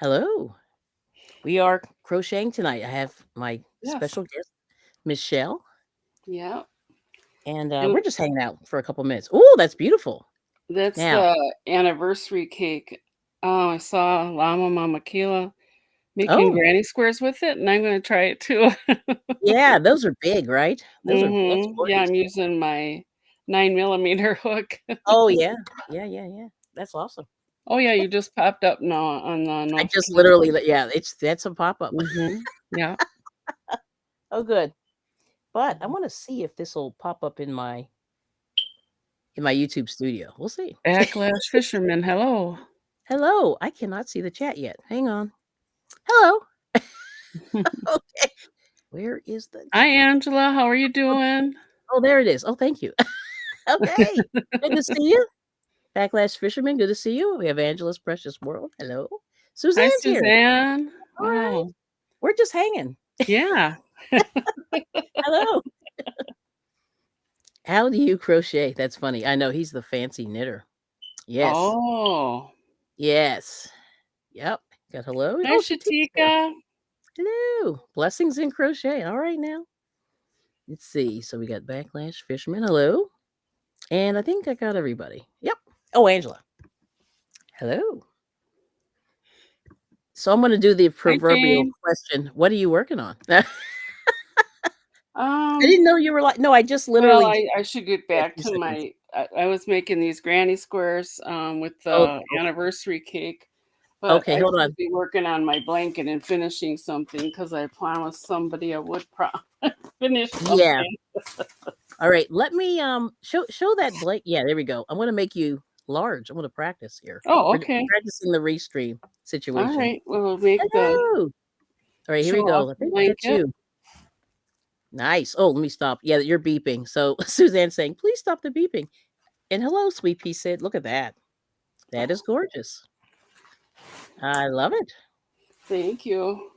Hello. We are crocheting tonight. I have my Yes. special guest, Michelle, Yeah. and we're And just hanging out for a couple minutes. Oh, that's beautiful. that's Now, the anniversary cake. Oh, I saw Llama Mama Kayla making oh, granny squares with it, and I'm gonna try it too. yeah, those are big, right? That's Yeah, gorgeous. I'm using my 9 millimeter hook. Oh, yeah, yeah, yeah, yeah. That's awesome. Oh yeah, you just popped up now on the I just notification. literally, yeah, that's a pop up. Yeah. Oh, good. But I want to see if this will pop up in my YouTube studio. We'll see. Backlash fisherman, hello. Hello. I cannot see the chat yet. Hang on. Hello. Okay. Where is the Hi chat? Angela, how are you doing? Oh, there it is. Oh, thank you. Okay. Good to see you. Backlash Fisherman, good to see you. We have Angela's Precious World. Hello. Hi Suzanne's here. Suzanne. All right. Oh, We're just hanging. yeah. Hello. How do you crochet? That's funny. I know he's the fancy knitter. Yes. Oh. Yes. Yep. Got hello. Hi Oh, Shati's here. Shatika. Hello. Blessings in crochet. All right now. Let's see. So we got Backlash Fisherman. Hello. And I think I got everybody. Yep. Oh, Angela. Hello. So I'm going to do the Hi proverbial Jane. question. What are you working on? I Um, didn't know you were like, no, I just well, literally, I should get a back few to seconds. I was making these granny squares with Oh, the anniversary cake, but okay. I Hold should on. be working on my blanket and finishing something because I promised somebody I would finish Yeah. something. All right. Let me show that blank. Yeah, there we go. I'm going to make you large. I'm going to practice here. Oh, We're okay. practicing the restream All situation. right. Well, we'll make the Hello. All right, here we show off go. I the think that's blanket. you. Nice. Oh, let me stop. Yeah, you're beeping. So Suzanne's saying, please stop the beeping. And hello, Sweet Pea said, look at that. That is gorgeous. I love it. Thank you.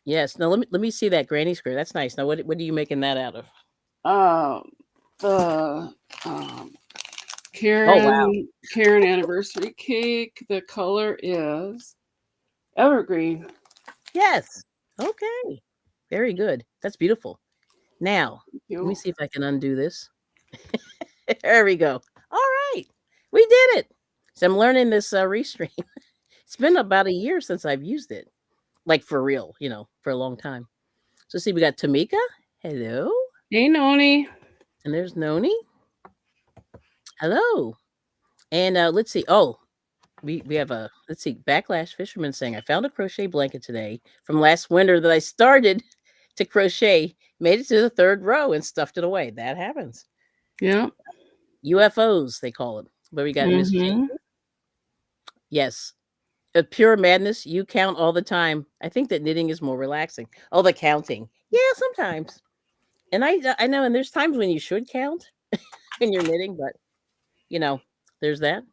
Yes. Now let me see that granny square. That's nice. Now what are you making that out of? Uh, the um, Oh wow. Karen anniversary cake. The color is evergreen. Yes. Okay. Very good. That's beautiful. Now, let me You. see if I can undo this. There we go. All right. We did it. So I'm learning this restream. It's been about a year since I've used it. Like for real, for a long time. So see, we got Tamika. Hello. Hey, Noni. And there's Noni. Hello. And let's see. Oh, we have a let's see, Backlash Fisherman saying I found a crochet blanket today from last winter that I started to crochet, made it to the third row and stuffed it away. That happens. Yeah. UFOs, they call it. But we got Miss Jane. Mm-hmm. Yes. Pure madness. You count all the time. I think that knitting is more relaxing. Oh, the counting. Yeah, sometimes. And I know, and there's times when you should count when you're knitting, but you know, there's that.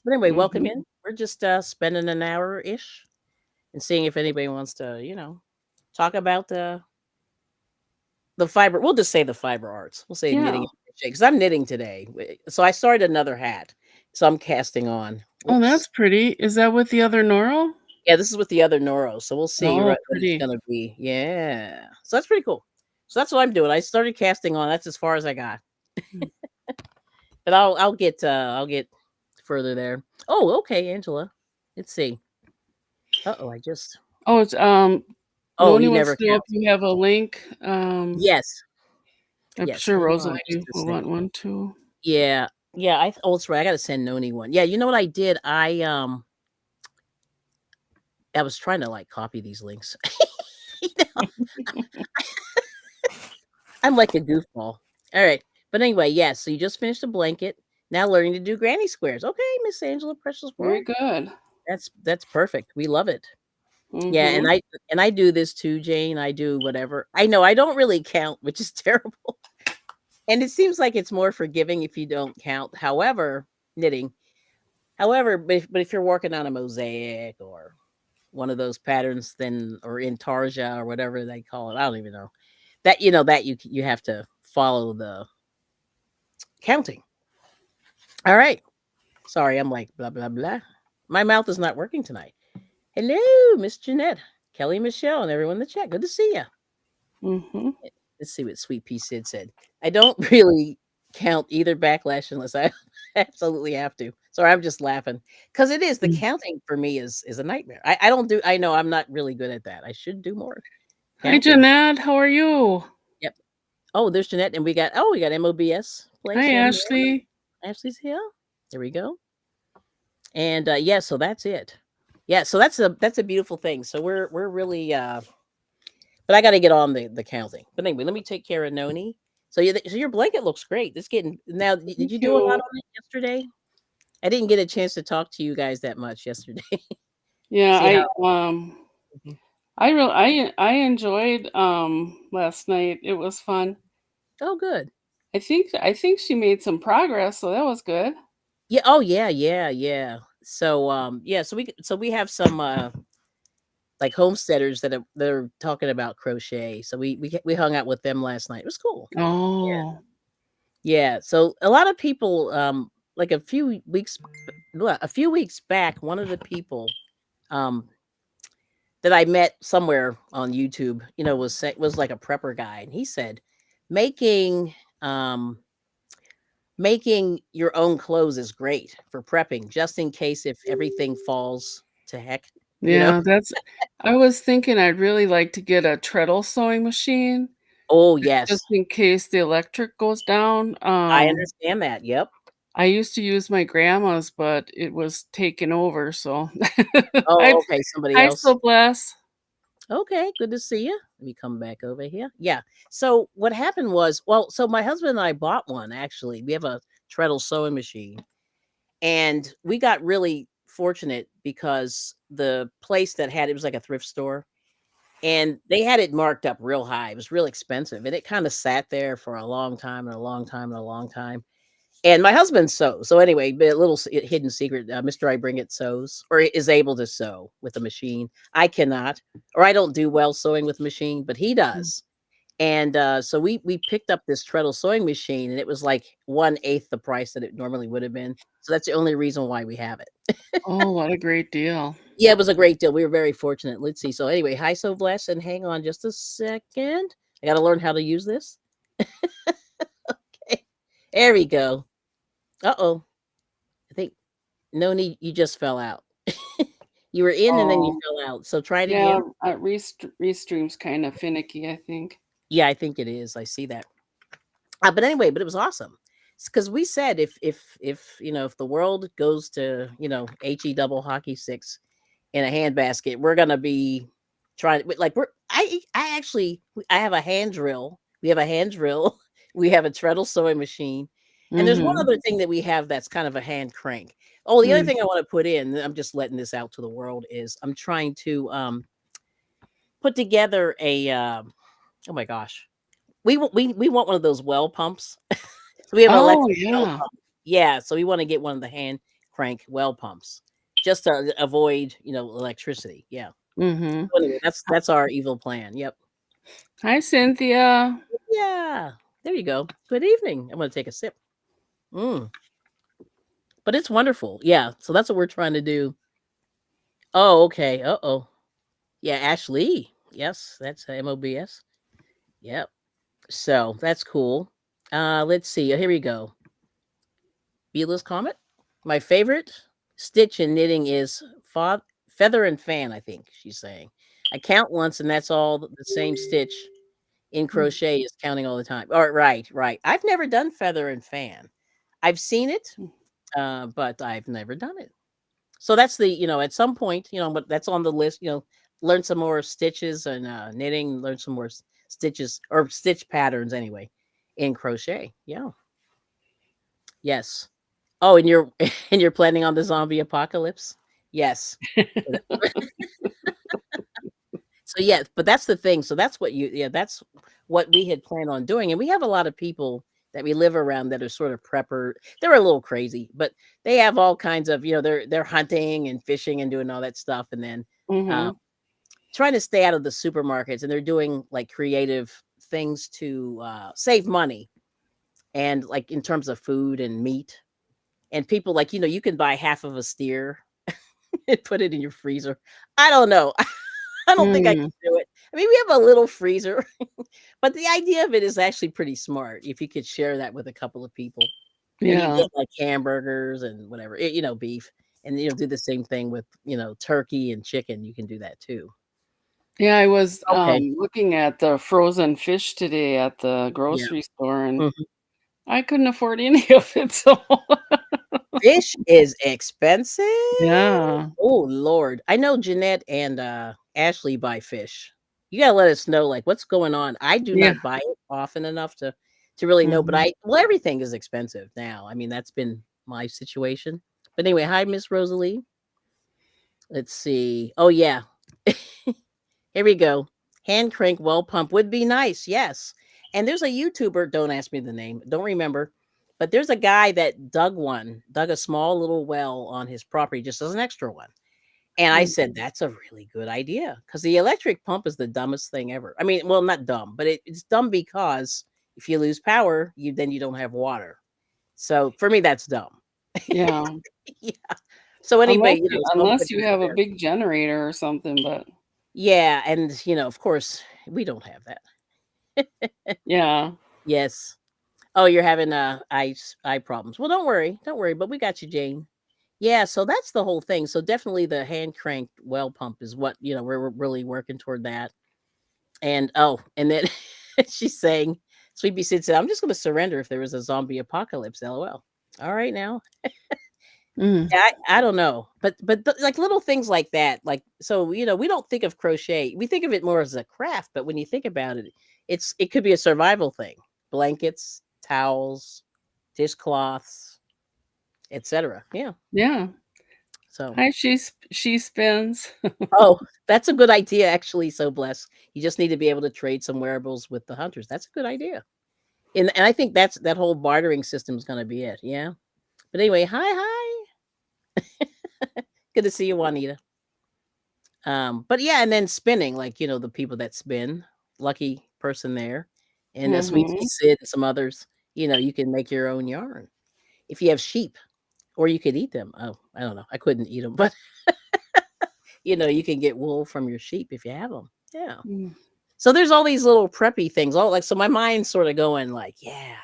But anyway, welcome Mm-hmm. in. We're just spending an hour ish and seeing if anybody wants to, talk about the fiber. We'll just say the fiber arts. We'll say knitting Yeah. and crochet because I'm knitting today. So I started another hat. So I'm casting on. Oh, that's Whoops. pretty. Is that with the other Noro? Yeah, this is with the other Noro. So we'll see Oh, what it's pretty. gonna be. Yeah. So that's pretty cool. So that's what I'm doing. I started casting on. That's as far as I got. Mm. But I'll get further there. Oh, okay, Angela. Let's see. Uh-oh, I just Oh, it's oh, Noni you wants never to know if count. you have a link. Yes. I'm Yes. sure Hang on Rosalie just a will second. want one too. Yeah. Yeah, oh, that's right. I gotta send Noni one. Yeah, you know what I did? I was trying to like copy these links. You know, I'm like a goofball. All right. But anyway, yeah, so you just finished a blanket. Now learning to do granny squares. Okay, Miss Angela Precious Very World. good. That's perfect. We love it. Yeah, Mm-hmm. and I do this too, Jane. I do whatever. I know I don't really count, which is terrible. And it seems like it's more forgiving if you don't count. However, knitting. However, but if you're working on a mosaic or one of those patterns, then or intarsia or whatever they call it, I don't even know. That you have to follow the counting. All right. Sorry, I'm like blah blah blah. My mouth is not working tonight. Hello, Miss Jeanette, Kelly, Michelle, and everyone in the chat. Good to see you. Mm-hmm. Let's see what Sweet Pea Sid said. I don't really count either backlash unless I absolutely have to. Sorry, I'm just laughing because it is the counting for me is a nightmare. I don't do. I know I'm not really good at that. I should do more Hi, counting. Jeanette. How are you? Yep. Oh, there's Jeanette, and we got MOBS place Hi, in there. Ashley. Ashley's here. There we go. And yeah, so that's it. Yeah, so that's a beautiful thing. So we're really but I got to get on the counting. But anyway, let me take care of Noni. So your blanket looks great. It's getting now. Did Thank you do a lot you. on it yesterday? I didn't get a chance to talk to you guys that much yesterday. Yeah, See how? Mhm. I enjoyed last night. It was fun. Oh, good. I think she made some progress, so that was good. Yeah. Oh, yeah, yeah, yeah. So yeah. So we have some like homesteaders that are talking about crochet. So we hung out with them last night. It was cool. Yeah. Oh. Yeah. So a lot of people like a few weeks back, one of the people um that I met somewhere on YouTube, was like a prepper guy, and he said making um making your own clothes is great for prepping, just in case if everything falls to heck, you know. Yeah, that's I was thinking I'd really like to get a treadle sewing machine Oh just yes, in case the electric goes down. I understand that. Yep. I used to use my grandma's, but it was taken over, so I'd Oh, okay. Somebody I else. still bless. Okay, good to see you. Let me come back over here. Yeah. So what happened was, well, so my husband and I bought one actually. We have a treadle sewing machine. And we got really fortunate because the place that had it was like a thrift store, and they had it marked up real high. It was real expensive, and it kind of sat there for a long time and a long time and a long time. And my husband sews. So anyway, but a little hidden secret: Mr. I Bring It sews or is able to sew with a machine. I cannot, or I don't do well sewing with machine, but he Mm. does. And so we picked up this treadle sewing machine, and it was like 1/8 the price that it normally would have been. So that's the only reason why we have it. Oh, what a great deal. Yeah, it was a great deal. We were very fortunate. Let's see. So anyway, hi, so blessed, and hang on just a second. I got to learn how to use this. Okay, there we go. Uh-oh. I think no need. You just fell out. You were in and then you Oh, fell out. So try it yeah, again. Restream's kind of finicky, I think. Yeah, I think it is. I see that. But anyway, but it was awesome because we said if the world goes to he double hockey sticks in a handbasket, we're gonna be trying like I actually I have a hand drill. We have a hand drill. We have a treadle sewing machine, and there's one Mhm. other thing that we have that's kind of a hand crank. Oh, the other Mm. thing I want to put in, I'm just letting this out to the world, is I'm trying to put together a oh my gosh, we want one of those well pumps. So we have an Oh, electric well yeah. pump. Yeah, so we wanna get one of the hand crank well pumps just to avoid, electricity. Yeah. Mhm. So anyway, that's our evil plan. Yep. Hi, Cynthia. Yeah. There you go. Good evening. I'm gonna take a sip. Mm. But it's wonderful. Yeah. So that's what we're trying to do. Oh, okay. Uh-oh. Yeah, Ashley. Yes, that's MOBS. Yep. So that's cool. Let's see. Here we go. Beela's comment. My favorite stitch in knitting is feather and fan, I think she's saying. I count once and that's all the same stitch in Mm. crochet is counting all the time. All right, right, right. I've never done feather and fan. I've seen it, but I've never done it. So that's at some point, but that's on the list, learn some more stitches and knitting, learn some more stitches or stitch patterns anyway in crochet. Yeah. Yes. Oh, and you're and you're planning on the zombie apocalypse? Yes. So, yeah, but that's the thing. So that's what that's what we had planned on doing, and we have a lot of people that we live around that are sort of prepper. They're a little crazy, but they have all kinds of, they're hunting and fishing and doing all that stuff, and then uh, Mhm. trying to stay out of the supermarkets, and they're doing like creative things to save money and like in terms of food and meat. And people like, you can buy half of a steer and put it in your freezer. I don't know. I don't think I Mm, could do it. I mean, we have a little freezer, but the idea of it is actually pretty smart if you could share that with a couple of people. And you yeah. get like hamburgers and whatever, beef. And do the same thing with, turkey and chicken. You can do that too. Yeah, I was Okay. looking at the frozen fish today at the Yeah. grocery store, and Mhm. I couldn't afford any of it. So, Fish is expensive. yeah. Oh Lord. I know Jeanette and Ashley buy fish. You gotta let us know like what's going on. I do Yeah. not buy it often enough to really know, but Mhm. everything is expensive now. I mean, that's been my situation. But anyway, hi Miss Rosalie. Let's see. Oh yeah. Here we go. Hand crank well pump would be nice. Yes. And there's a YouTuber, don't ask me the name, don't remember, but there's a guy that dug a small little well on his property just as an extra one. And I Mm, said, that's a really good idea because the electric pump is the dumbest thing ever. I mean, well, not dumb, but it's dumb because if you lose power, you don't have water. So for me, that's dumb. yeah. Yeah. So anyway, Unless you so I'm unless putting you it have a there. big generator or something, but Yeah, and of course, we don't have that. yeah. Yes. Oh, you're having eye problems. Well, don't worry, don't worry. But we got you, Jane. Yeah, so that's the whole thing. So definitely the hand cranked well pump is what we're really working toward that. And and then she's saying, Sweet Sid said, "I'm just going to surrender if there was a zombie apocalypse." LOL. All right now. Mm, Yeah, I don't know, but like little things like that, like so we don't think of crochet. We think of it more as a craft, but when you think about it, it could be a survival thing. Blankets, towels, dishcloths, etc. Yeah. yeah. So, Hi, she spins. oh, that's a good idea, actually. So bless. You just need to be able to trade some wearables with the hunters. That's a good idea. And I think that whole bartering system is going to be it. Yeah. But anyway, hi. Good to see you, Juanita. But yeah, and then spinning, like the people that spin, lucky person there, and a sweet pea Mhm. Sid and some others. You can make your own yarn if you have sheep, or you could eat them. Oh, I don't know. I couldn't eat them, but you can get wool from your sheep if you have them. Yeah. Mm, So there's all these little preppy things. All like so, my mind's sort of going like, yeah,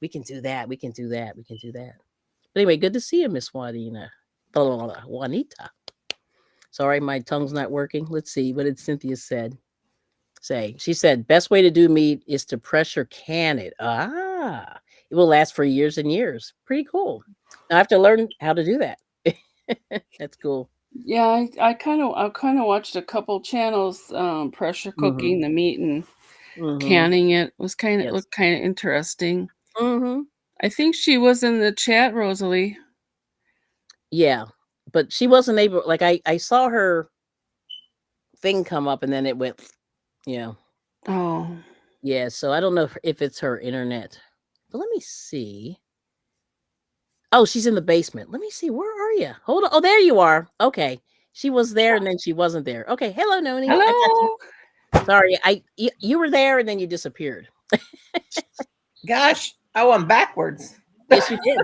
we can do that. We can do that. We can do that. But anyway, good to see you, Miss Juanita. Juanita. Sorry, my tongue's not working. Let's see. What did Cynthia say? She said, best way to do meat is to pressure can it. Ah, it will last for years and years. Pretty cool. Now I have to learn how to do that. That's cool. yeah, I kind of watched a couple channels pressure Hmm. cooking the meat and Hmm. canning it. Was kind of Yes. looked kind of interesting. Hmm. I think she was in the chat, Rosalie. Yeah, but she wasn't able. Like I saw her thing come up, and then it went. Yeah, Oh. yeah. So I don't know if it's her internet, but let me see. Oh, she's in the basement. Let me see. Where are you? Hold on. Oh, there you are. Okay. She was there and then she wasn't there. Okay. Hello, Noni. I got you. Hello. Sorry. You were there and then you disappeared. Gosh, I went backwards. Yes, you did.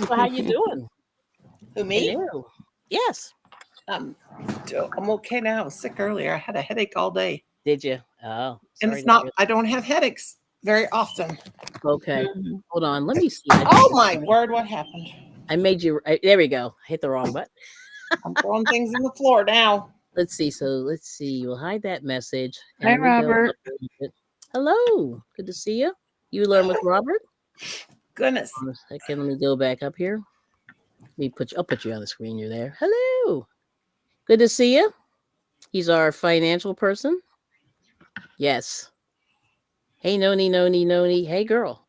So how you doing? Who, me? Hello. Yes. Um, I'm okay now. I was sick earlier. I had a headache all day. Did you? Oh, And sorry it's to not, hear I don't have headaches very often. that. Okay. Mhm. Hold on. Let me see. I think Oh my word, what happened? I made you. There we go. I hit the wrong button. I'm throwing things in the floor now. Let's see. So let's see. We'll hide that message and Hi, let me go Robert. up a little bit. Hello. Good to see you. You learn with Robert. Goodness. On a second. Let me go back up here. I'll put you on the screen. You're there. Hello. Good to see you. He's our financial person. Yes. Hey, Noni. Hey, girl.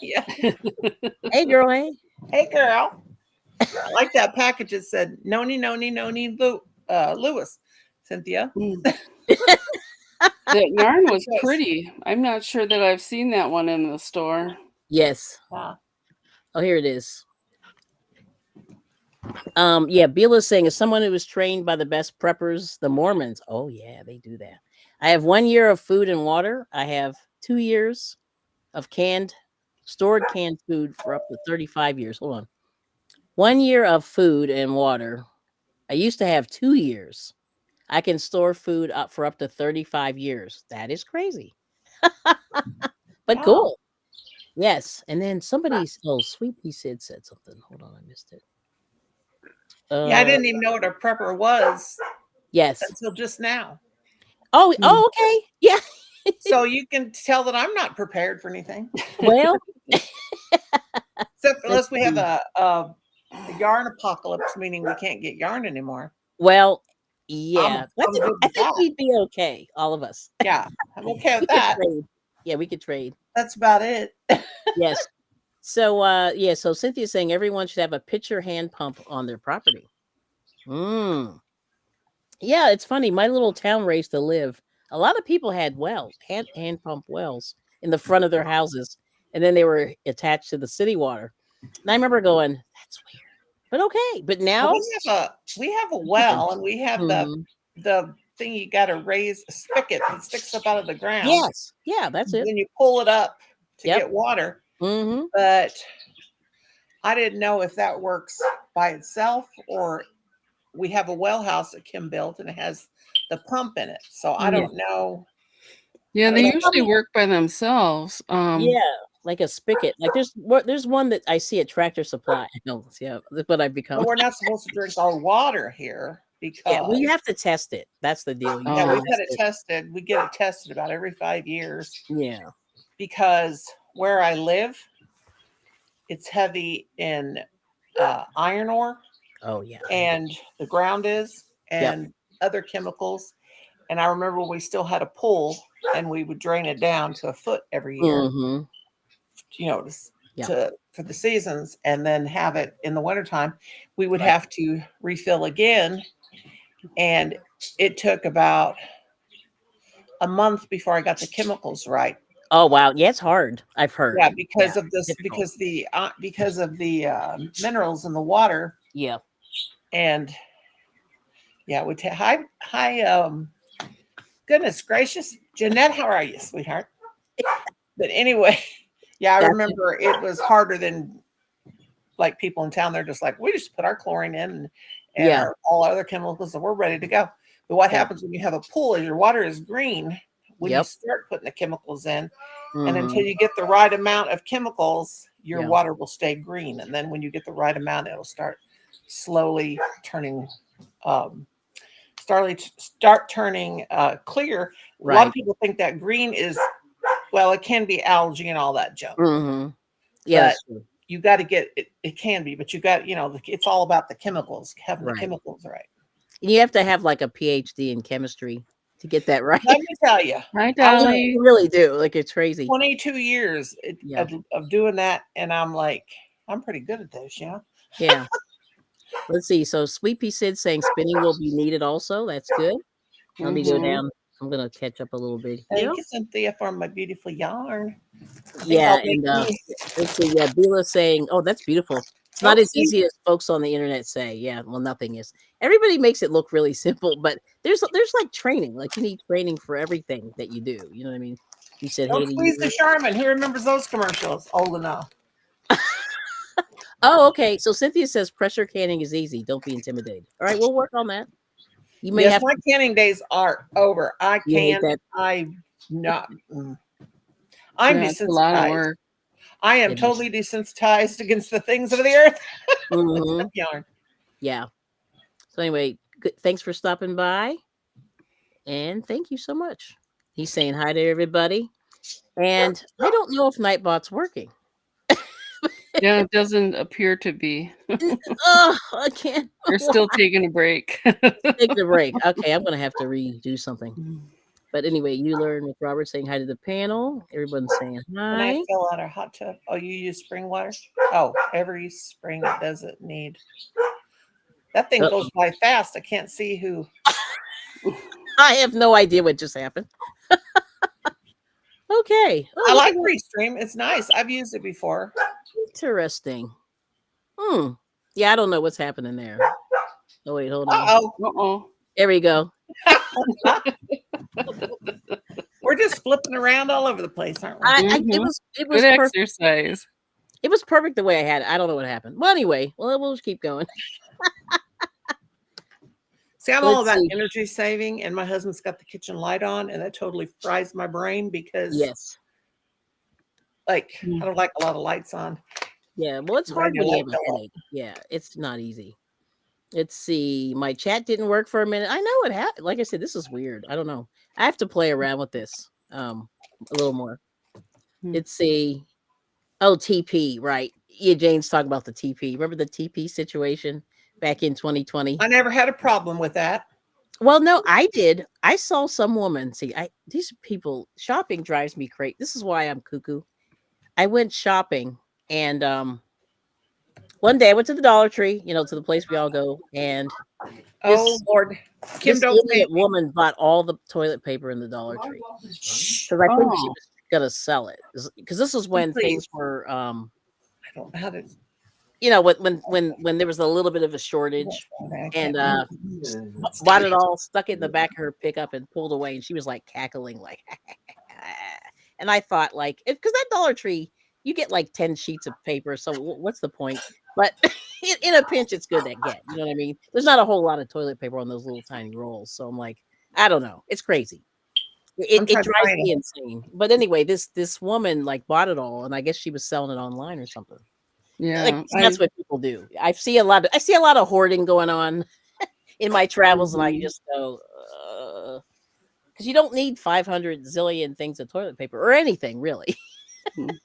Yeah. Hey, girl. Hey. Hey, girl. I like that package. It said, Noni, Lewis. Cynthia. Mm. That yarn was Yes. pretty. I'm not sure that I've seen that one in the store. Yes. Yeah. Oh, here it is. Yeah, Bill saying as someone who was trained by the best preppers, the Mormons. Oh yeah, they do that. I have 1 year of food and water. I have 2 years of stored canned food for up to 35 years. Hold on. 1 year of food and water. I used to have 2 years. I can store food up for up to 35 years. That is crazy, but Wow. cool. Yes. And then somebody, oh, Sweet Pea said something. Hold on, I missed it. Yeah, I Uh, didn't even know what a prepper was yes. until just now. Oh, Mm. oh, okay. Yeah. So you can tell that I'm not prepared for anything. Well, Except let's unless we have see. a yarn apocalypse, meaning we can't get yarn anymore. Well, I'm yeah. I'm good I with think that. we'd be okay, all of us. Yeah, I'm okay We with could that. trade. Yeah, we could trade. That's about it. Yes. So, yeah. So Cynthia's saying everyone should have a pitcher hand pump on their property. Mm. Yeah, it's funny. My little town where I used to live, a lot of people had wells, hand pump wells in the front of their houses, and then they were attached to the city water. And I remember going, "That's weird," but okay. But Well, now we have a it's different. well, and we have Mhm. the thing you got to raise a spigot that sticks up out of the ground. Yes, yeah, that's it. Then you pull it up to Yep. get water. Hmm. But I didn't know if that works by itself or we have a well house that Kim built and it has the pump in it. So I Yeah, don't know. Yeah, I don't they know. usually probably. work by themselves. Yeah, like a spigot. Like there's one that I see at Tractor Supply. No, yeah, that's what I've But become. we're not supposed to drink our water here Yeah, well, you because have to test it. That's the deal. You yeah, gotta we've Oh, had test it it. tested. We get it tested about every 5 years Yeah. because where I live, it's heavy in iron ore Oh yeah. and the ground is Yep. and other chemicals. And I remember when we still had a pool and we would drain it down to a foot every year, Mm-hmm. you know, Yep. to for the seasons and then have it in the wintertime. We would Right. have to refill again. And it took about a month before I got the chemicals right. Oh wow. Yeah, it's hard. I've heard. Yeah, Yeah. because of this, Difficult. because of the minerals in the water, Yeah. and yeah, we take hi goodness gracious, Jeanette, how are you, sweetheart? But anyway, yeah, I That's it. remember it was harder than like people in town. They're just like, we just put our chlorine in and Yeah. our all our other chemicals, and we're ready to go. But what Yep. happens when you have a pool is your water is green when you Yep. start putting the chemicals in, and Mm-hmm. until you get the right amount of chemicals, your Yeah. water will stay green. And then when you get the right amount, it'll start slowly turning um, start turning clear. A lot of Right. people think that green is, well, it can be algae and all that junk, Mm-hmm. Yeah, but that's true. you got to get it. It can be, but you got, it's all about the chemicals, having the Right. chemicals right. And you have to have like a PhD in chemistry to get that right. Let me tell you, hi, I went Dolly. You really do. Like it's crazy. 22 years Yeah. of doing that, and I'm like, I'm pretty good at this, Yeah. Let's see. So Sweet Pea Sid saying spinning will be needed also. That's good. Let me go Mm-hmm. down. I'm gonna catch up a little bit here. Thank you, Cynthia, for my beautiful yarn. I think Yeah, I'll make and me. let's see. Yeah, Bila saying, "Oh, that's beautiful." It's not Oh, as see, easy as folks on the internet say. Yeah, well, nothing is. Everybody makes it look really simple, but there's like training. Like you need training for everything that you do. You know what I mean? You said, "Hey don't to squeeze the you." Charmin. Who remembers those commercials? Old enough. Oh, okay. So Cynthia says pressure canning is easy. Don't be intimidated. All right, we'll work on that. You may Yes, have my to. canning days are over. I You hate can't. that. I not. I'm Yeah, it's a lot of desensitized. work. I am It is. totally desensitized against the things of the earth. Hmm. Yarn. Yeah. So anyway, good. Thanks for stopping by, and thank you so much. He's saying hi to everybody. And I don't know if Nightbot's working. Yeah, it doesn't appear to be. Oh, I can't. They're still taking a break. Take the break. Okay, I'm gonna have to redo something. But anyway, you learn with Robert saying hi to the panel. Everyone's saying When I hi. fill out our hot tub, oh, you use spring water? Oh, every spring it doesn't need. That thing Uh-oh. goes by fast. I can't see who. I have no idea what just happened. Okay. Oh, I look at like that. Restream. It's nice. I've used it before. Interesting. Hmm. Yeah, I don't know what's happening there. Oh wait, hold on. Uh Uh-oh. There we go. oh. We're just flipping around all over the place, aren't we? It Mhm. was Good perfect. exercise. It was perfect the way I had it. I don't know what happened. Well, anyway, we'll just keep going. See, I'm all Let's about see. energy saving, and my husband's got the kitchen light on, and that totally fries my brain because, Yes. like, I Mm. don't like a lot of lights on. Yeah. Well, it's 'Cause I hard know when you that have a go up. headache. Yeah, it's not easy. Let's see. My chat didn't work for a minute. I know it happened. Like I said, this is weird. I don't know. I have to play around with this a little more. Hmm. Let's see. Oh, TP, right. Yeah, Jane's talking about the TP. Remember the TP situation back in 2020? I never had a problem with that. Well, no, I did. I saw some woman. See, these people shopping drives me crazy. This is why I'm cuckoo. I went shopping and one day I went to the Dollar Tree, to the place we all go, and Oh this Lord, Kim, this don't say idiot woman bought all the toilet paper in the Dollar Tree it. Shh. because I think she Oh, was gonna sell it. Because this was when Please. things were I don't know how to. when there was a little bit of a shortage, I and can't. bought it all, stuck it in the back of her pickup, and pulled away. And she was like cackling, like, and I thought, like, because that Dollar Tree, you get like 10 sheets of paper. So what's the point? But in a pinch, it's good to get. You know what I mean? There's not a whole lot of toilet paper on those little tiny rolls. So I'm like, I don't know. It's crazy. It, I'm it trying to drives find me it. insane. But anyway, this woman like bought it all, and I guess she was selling it online or something. Like yeah. that's what people do. I see a lot of hoarding going on in my travels, and I Mhm. just go, because you don't need 500 zillion things of toilet paper or anything really. Mhm.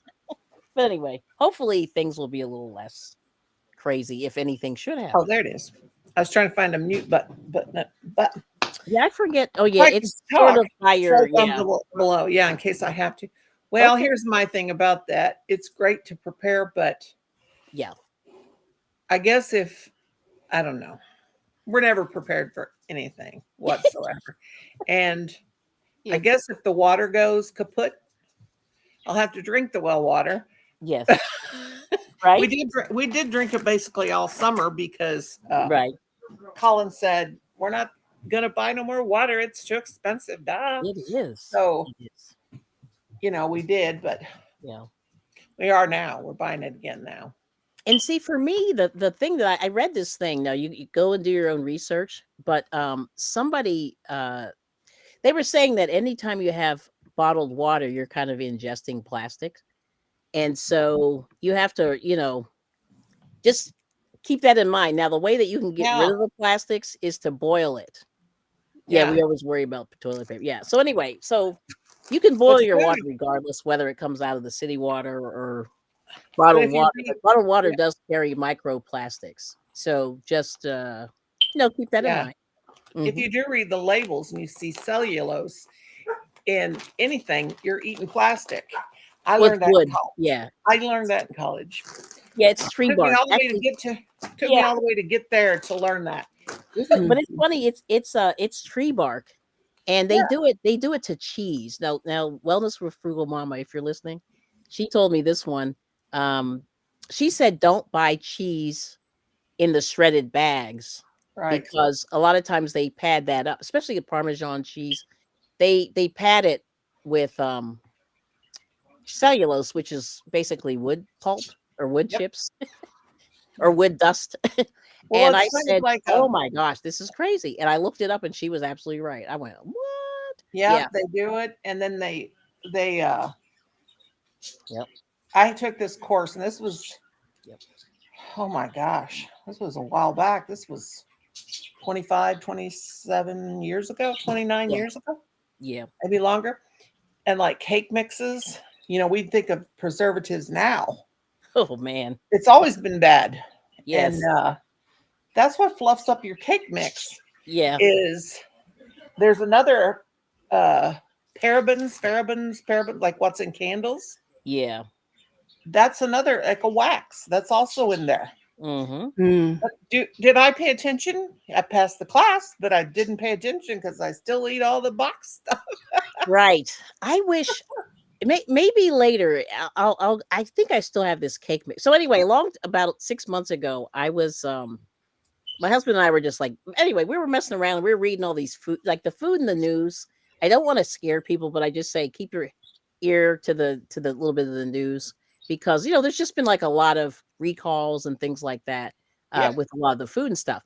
But anyway, hopefully things will be a little less crazy if anything should Oh, happen. there it is. I was trying to find a mute button. Yeah, I forget. Oh yeah, I can it's sort talk. of by your, 4 thumbs yeah. below. Yeah, in case I have to. Well, Okay. here's my thing about that. It's great to prepare, but Yeah. I guess if I don't know, we're never prepared for anything whatsoever. And I Yeah. guess if the water goes kaput, I'll have to drink the well water. Yes. we Right. did we did drink it basically all summer because Right. Colin said we're not gonna buy no more water. It's too expensive. Duh. It is. So It is. we did, but Yeah. we are now. We're buying it again now. And see, for me, the thing that I read this thing. Now you go and do your own research, but somebody they were saying that anytime you have bottled water, you're kind of ingesting plastic, and so you have to, just keep that in mind. Now, the way that you can get rid Yeah, of the plastics is to boil it. Yeah, yeah. we always worry about toilet paper. Yeah. So anyway, so you can boil What's your good? water regardless whether it comes out of the city water or But bottled if you water. But bottled water yeah, does carry microplastics. So just keep that in yeah. mind. If Hmm. you do read the labels and you see cellulose in anything, you're eating plastic. I Well, it's learned that in wood. college. Yeah. I learned that in college. Yeah, it's tree Took me bark. all the way to Actually, get to took me yeah. all the way to get there to learn that. But it's funny. It's tree bark, and Yeah. they do it to cheese. Now, Wellness with Frugal Mama, if you're listening, she told me this one. Um, she said don't buy cheese in the shredded bags Right. because a lot of times they pad that up, especially the Parmesan cheese. They pad it with cellulose, which is basically wood pulp or wood Yep. chips or wood dust. Well, And I it's kind of said, like "Oh my gosh, this is crazy." And I looked it up and she was absolutely right. I went, "What?" yeah, Yeah. they do it, and then they Yep. I took this course, and this was Yep. oh my gosh, this was a while back. This was 25, 27 years ago, 29 Yeah. years ago, Yeah. maybe longer. And like cake mixes, we think of preservatives now. Oh man. It's always been bad. And Yes. that's what fluffs up your cake mix Yeah. is there's another uh parabens, like what's in candles. Yeah. That's another like a wax. That's also in there. Mm-hmm. Mm. But did I pay attention? I passed the class, but I didn't pay attention because I still eat all the box stuff. Right. I wish maybe later I think I still have this cake mix. So anyway, long about 6 months ago, I was my husband and I were just like, anyway, we were messing around. We were reading all these food, like the food in the news. I don't want to scare people, but I just say keep your ear to the little bit of the news. because there's just been like a lot of recalls and things like that Yeah. with a lot of the food and stuff.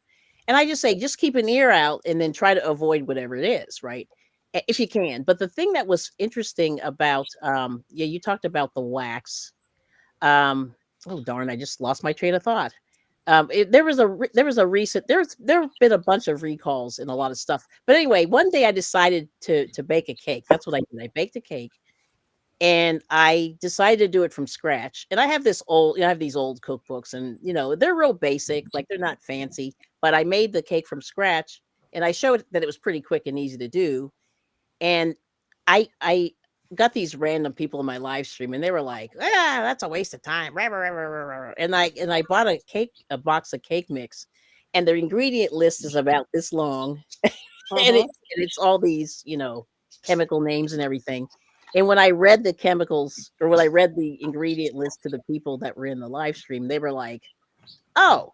And I just say, just keep an ear out and then try to avoid whatever it is, right? If you can. But the thing that was interesting about, yeah, you talked about the wax. Oh darn, I just lost my train of thought. There was a recent there have been a bunch of recalls and a lot of stuff. But anyway, one day I decided to bake a cake. That's what I did. I baked a cake and I decided to do it from scratch. And I have I have these old cookbooks, and they're real basic, like they're not fancy. But I made the cake from scratch, and I showed that it was pretty quick and easy to do. And I got these random people in my live stream, and they were like, "Ah, that's a waste of time." Rah, rah, rah, rah, rah, rah." And I bought a box of cake mix, and the ingredient list is about this long, and Uh-huh. it's all these chemical names and everything. And when I read the chemicals, or when I read the ingredient list to the people that were in the live stream, they were like, "Oh,"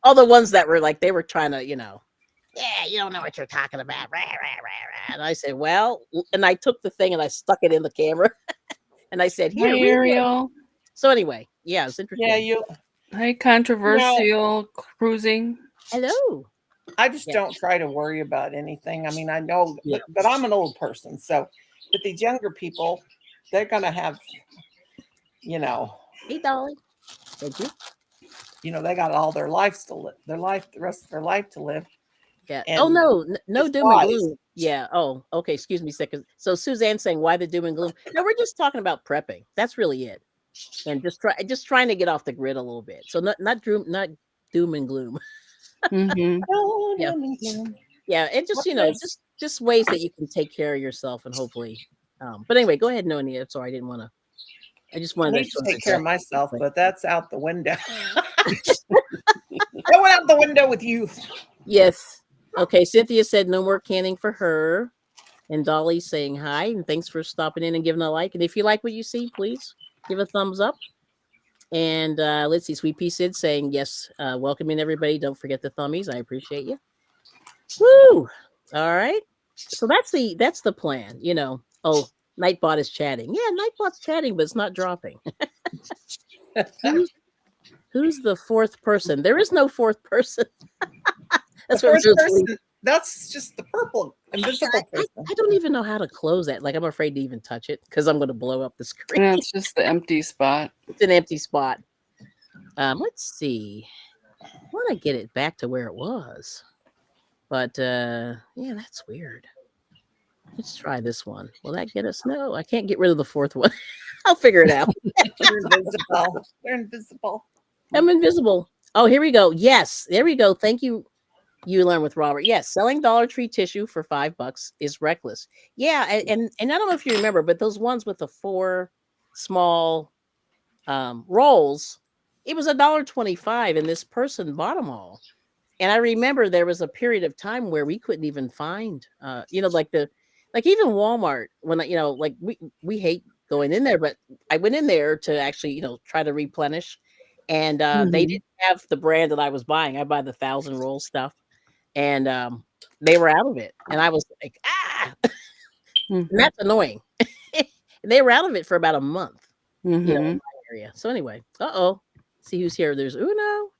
all the ones that were like they were trying to yeah, you don't know what you're talking about. Rah, rah, rah, rah. And I said, well, and I took the thing and I stuck it in the camera and I said, Hi, here, read this. Ariel. So anyway, yeah, it's Yeah, interesting. Hi, controversial cruising. Hello. I just Yeah. don't try to worry about anything. I mean, I know, Yeah. but I'm an old person. So, but these younger people, they're going to have, Hey, Dolly. Thank you. they got all their lives to live, the rest of their life to live. Yeah. Oh, And no, no it's doom and wise. gloom. Yeah. Oh, okay. Excuse me a second. So Suzanne's saying, why the doom and gloom? No, we're just talking about prepping. That's really it. And just trying to get off the grid a little bit. So not doom and gloom. Mm-hmm. Oh, Yeah. doom and gloom. Yeah. And just, What's this? just ways that you can take care of yourself and hopefully. But anyway, go ahead, Noah. Sorry, I didn't want to. I just I wanted need to to sort of take care of address it myself, quick. but that's out the window. That went out the window with you. Yes. Okay. Cynthia said no more canning for her. And Dolly saying hi and thanks for stopping in and giving a like. And if you like what you see, please give a thumbs up. And let's see, Sweet Pea Sid saying yes, welcoming everybody. Don't forget the thummies. I appreciate you. Woo! All right. So that's the plan. Oh, Nightbot is chatting. Yeah, Nightbot's chatting, but it's not dropping. Who's who's the fourth person? There is no fourth person. The That's what fourth Rosalie. person, that's just the purple, invisible person. I don't even know how to close that. Like I'm afraid to even touch it because I'm going to blow up the screen. And it's just the empty spot. It's an empty spot. Let's see. I want to get it back to where it was. But yeah, that's weird. Let's try this one. Will that get us? No, I can't get rid of the fourth one. I'll figure it out. They're invisible. They're invisible. I'm invisible. Oh, here we go. Yes, there we go. Thank you. You learn with Robert. Yes, selling Dollar Tree tissue for $5 is reckless. Yeah, and I don't know if you remember, but those ones with the 4 small rolls, it was $1.25, and this person bought them all. And I remember there was a period of time where we couldn't even find, like even Walmart when like we hate going in there, but I went in there to actually try to replenish, and they Mhm. didn't have the brand that I was buying. I buy the 1,000 roll stuff, and they were out of it, and I was like, and Mhm. that's annoying. And they were out of it for about a month, in Mhm. my area. So anyway, see who's here. There's Uno.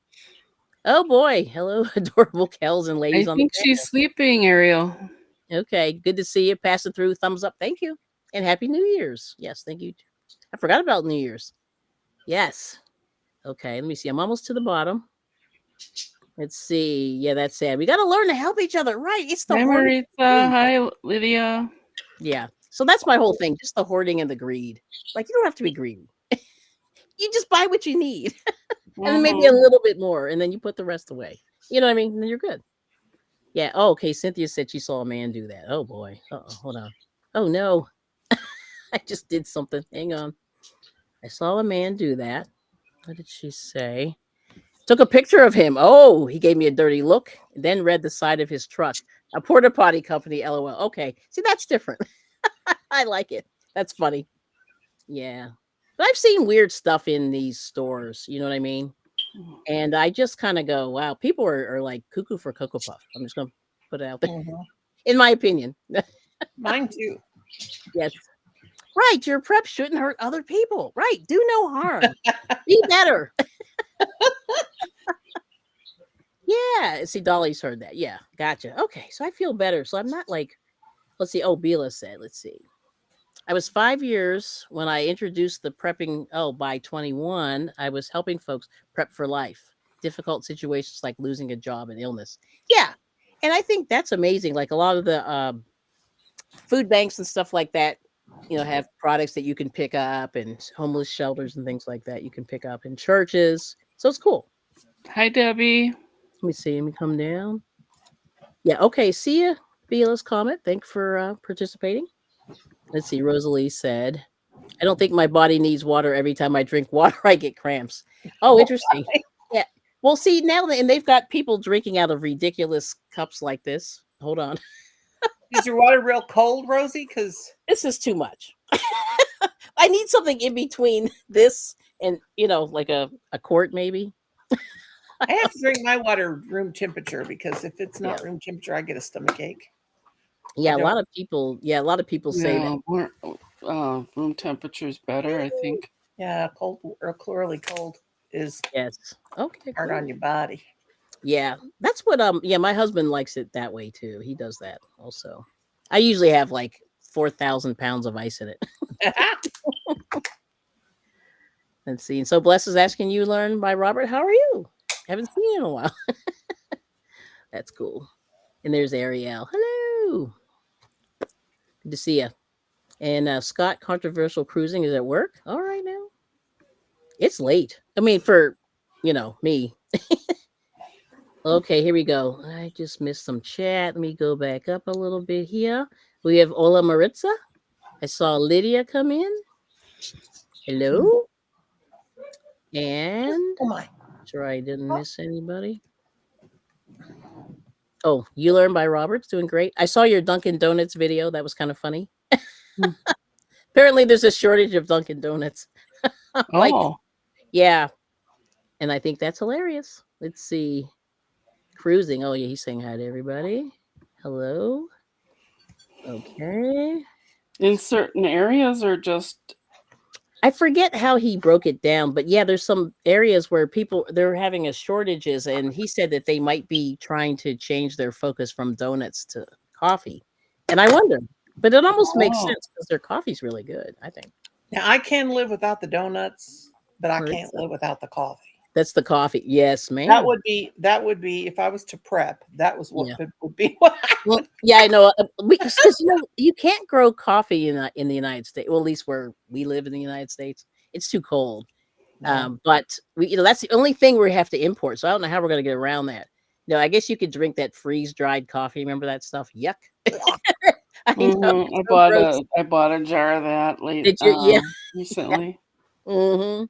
Oh boy, hello, adorable Kells and I ladies on the think she's sleeping, Ariel. panel. Okay, good to see you. Passing through, thumbs up. Thank you, and happy New Year's. Yes, thank you. I forgot about New Year's. Yes. Okay, let me see. I'm almost to the bottom. Let's see. Yeah, that's sad. We got to learn to help each other, right? It's the Hi, hoarding. Maritza. Hi, Lydia. Yeah. So that's my whole thing. Just the hoarding and the greed. Like you don't have to be greedy. You just buy what you need, and then maybe a Mhm. little bit more, and then you put the rest away. You know what I mean? And then you're good. Yeah. Oh, okay. Cynthia said she saw a man do that. Oh boy. Hold on. Oh no. I just did something. Hang on. I saw a man do that. What did she say? Took a picture of him. Oh, he gave me a dirty look. Then read the side of his truck. A porta potty company. LOL. Okay. See, that's different. I like it. That's funny. Yeah. But I've seen weird stuff in these stores. You know what I mean? And I just kind of go, wow, people are like cuckoo for Cocoa Puff. I'm just going to put it out there, Mhm. in my opinion. Mine too. Yes. Right. Your prep shouldn't hurt other people. Right. Do no harm. Be better. Yeah. See, Dolly's heard that. Yeah. Gotcha. Okay. So I feel better. So I'm not like, let's see. Oh, Bila said, let's see. I was 5 years when I introduced the prepping. Oh, by 21, I was helping folks prep for life, difficult situations like losing a job and illness. Yeah. And I think that's amazing. Like a lot of the food banks and stuff like that, have products that you can pick up and homeless shelters and things like that you can pick up in churches. So it's cool. Hi, Debbie. Let me see. Let me come down. Yeah. Okay. See ya. Beela's comment. Thanks for participating. Let's see. Rosalie said, I don't think my body needs water. Every time I drink water, I get cramps. Oh, interesting. Yeah. Well, see, and they've got people drinking out of ridiculous cups like this. Hold on. Is your water real cold, Rosie? Because This is too much. I need something in between this and, like a quart maybe. I have to drink my water room temperature because if it's not Yeah. room temperature, I get a stomach ache. Yeah, a don't- lot of people. Yeah, a lot of people say that. Room temperature is better, I think. Yeah, cold or clearly cold is Yes. Okay. hard Cool. on your body. Yeah, that's what. Yeah, my husband likes it that way too. He does that also. I usually have like 4,000 pounds of ice in it. Let's see. And so Bless is asking you, learn by Robert. How are you? Haven't seen you in a while. That's cool. And there's Ariel. Hello. Good to see you. And Scott, controversial cruising is at work. All right now. It's late. I mean, for me. Okay, here we go. I just missed some chat. Let me go back up a little bit here. We have Ola Maritza. I saw Lydia come in. Hello. And Oh my. sure I didn't miss anybody. Oh, you learn by Robert's doing great. I saw your Dunkin' Donuts video. That was kind of funny. Apparently there's a shortage of Dunkin' Donuts. Like, Oh, yeah. And I think that's hilarious. Let's see. Cruising. Oh, yeah, he's saying hi to everybody. Hello. Okay. in certain areas or just I forget how he broke it down, but yeah, there's some areas where they're having a shortages, and he said that they might be trying to change their focus from donuts to coffee. And I wonder, but it almost makes Oh. sense because their coffee's really good, I think. Now I can live without the donuts, but I can't Maritza. live without the coffee. That's the coffee. Yes, ma'am. That would be if I was to prep. That was what Yeah. would be what I Well, yeah, I know. Because you can't grow coffee in the United States. Well, at least where we live in the United States, it's too cold. Yeah. But that's the only thing we have to import. So I don't know how we're going to get around that. No, I guess you could drink that freeze dried coffee. Remember that stuff? Yuck. I know. I So gross. bought a jar of that Did you? Yeah. recently. Mm-hmm.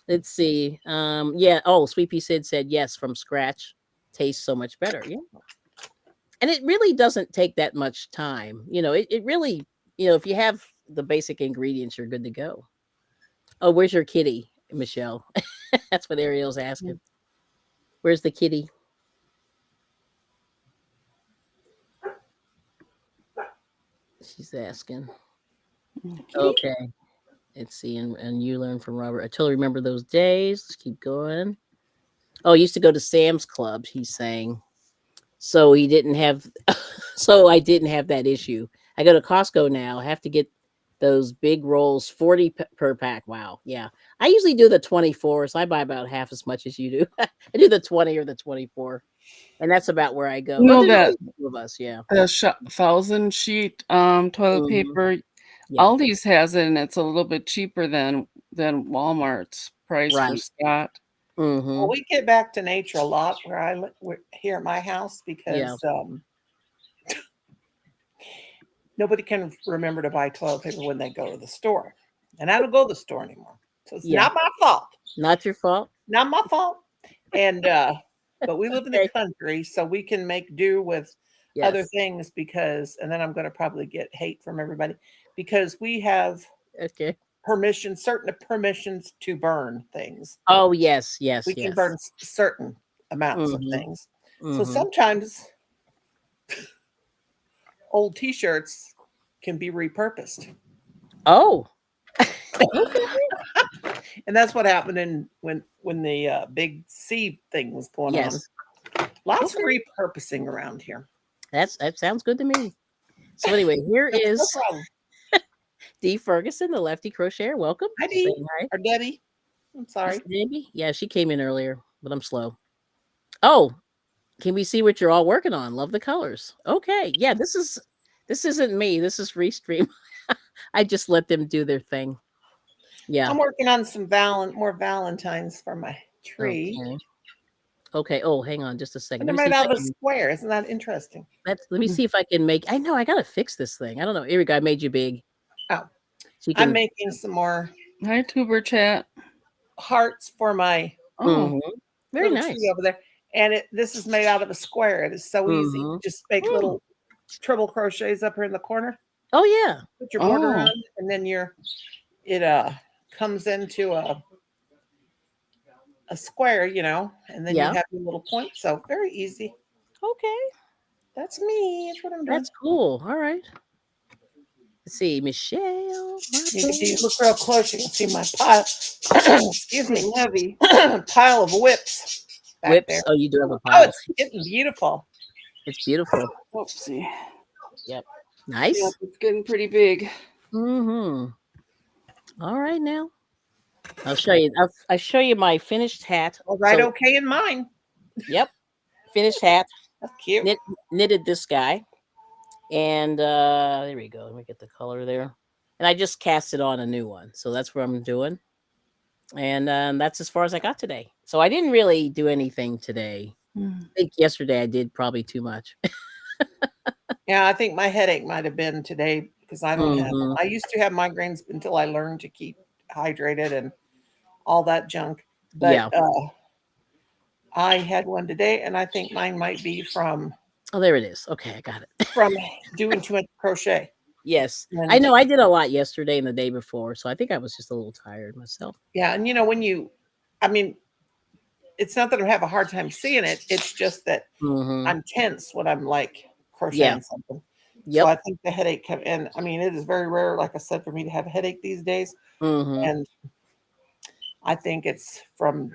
Let's see. Yeah. Oh, Sweet Pea Sid said yes from scratch. Tastes so much better. Yeah. And it really doesn't take that much time. It really, if you have the basic ingredients, you're good to go. Oh, where's your kitty, Michelle? That's what Ariel's asking. Where's the kitty? She's asking. Okay. Let's see. And you learn from Robert. I totally remember those days. Let's keep going. Oh, I used to go to Sam's Club, he's saying. So he didn't have, so I didn't have that issue. I go to Costco now. I have to get those big rolls, 40 per pack. Wow. Yeah. I usually do the 24. So I buy about half as much as you do. I do the 20 or the 24. And that's about where I go. You know Well, there's that only two of us. Yeah. the 1,000 sheet toilet Mhm. paper. Yeah. Aldi's has it, and it's a little bit cheaper than Walmart's price for Right. Scott. Mm-hmm. Well, we get back to nature a lot where I live here at my house because nobody can remember to buy toilet paper when they go to the store, and I don't go to the store anymore, so it's not my fault. Not your fault. Not my fault. And but we live in the Okay. country, so we can make do with other Yes. things because, and then I'm going to probably get hate from everybody because we have Okay. certain permissions to burn things. Oh, yes. Yes. We can Yes. burn certain amounts of Mhm. things. So Mhm. sometimes old t-shirts can be repurposed. Oh, Okay. And that's what happened in when the big C thing was going on. Yes. Lots of Okay. repurposing around here. That sounds good to me. So anyway, here No, no is problem. Dee Ferguson, the lefty crocheter. Welcome. Hi, Just Dee. saying hi. Or Debbie. I'm Miss sorry. Debbie. Yeah, she came in earlier, but I'm slow. Oh, can we see what you're all working on? Love the colors. Okay. Yeah, this isn't me. This is Restream. I just let them do their thing. Yeah. I'm working on some more Valentines for my tree. Okay. Okay. Oh, hang on just a second. And Let they're me see made if out I of a can square. Isn't that interesting? let me see if I can make I know I gotta fix this thing. I don't know. Here we go. I made you big. Oh, So you I'm can making some more Hi, Tuber Chat. hearts for my Oh, Mhm. Very little tree nice. over there. And this is made out of a square. It is so easy. Mhm. Just make Mm. little triple crochets up here in the corner. Oh yeah. Put your border Oh. on, and then it comes into a square, and then you Yeah. have your little point. So very easy. Okay. That's me. That's what I'm doing. That's cool. All right. Let's see, Michelle. If you look real close, you can see my pile. Excuse me, getting heavy. pile of whips back there. Whips. Oh, you do have a Oh, pile. it's getting beautiful. It's beautiful. Whoopsie. Yep. Yep, Nice. it's getting pretty big. Mm-hmm. All right now. I'll show you. I'll show you my finished hat. All right, So okay in mine. yep, finished hat. That's cute. Knitted this guy. And there we go. Let me get the color there. And I just cast it on a new one. So that's what I'm doing. And that's as far as I got today. So I didn't really do anything today. Hmm. I think yesterday I did probably too much. Yeah, I think my headache might have been today because I don't have. Mhm. I used to have migraines until I learned to keep hydrated and all that junk. But Yeah. I had one today, and I think mine might be from Oh, there it is. Okay, I got it. doing too much crochet. Yes. I And know I did a lot yesterday and the day before. So I think I was just a little tired myself. yeah, and I mean, it's not that I have a hard time seeing it. It's just that Mhm. I'm tense when I'm like Yeah. crocheting something. So Yep. I think the headache and I mean, it is very rare, like I said, for me to have a headache these days. Mhm. And I think it's from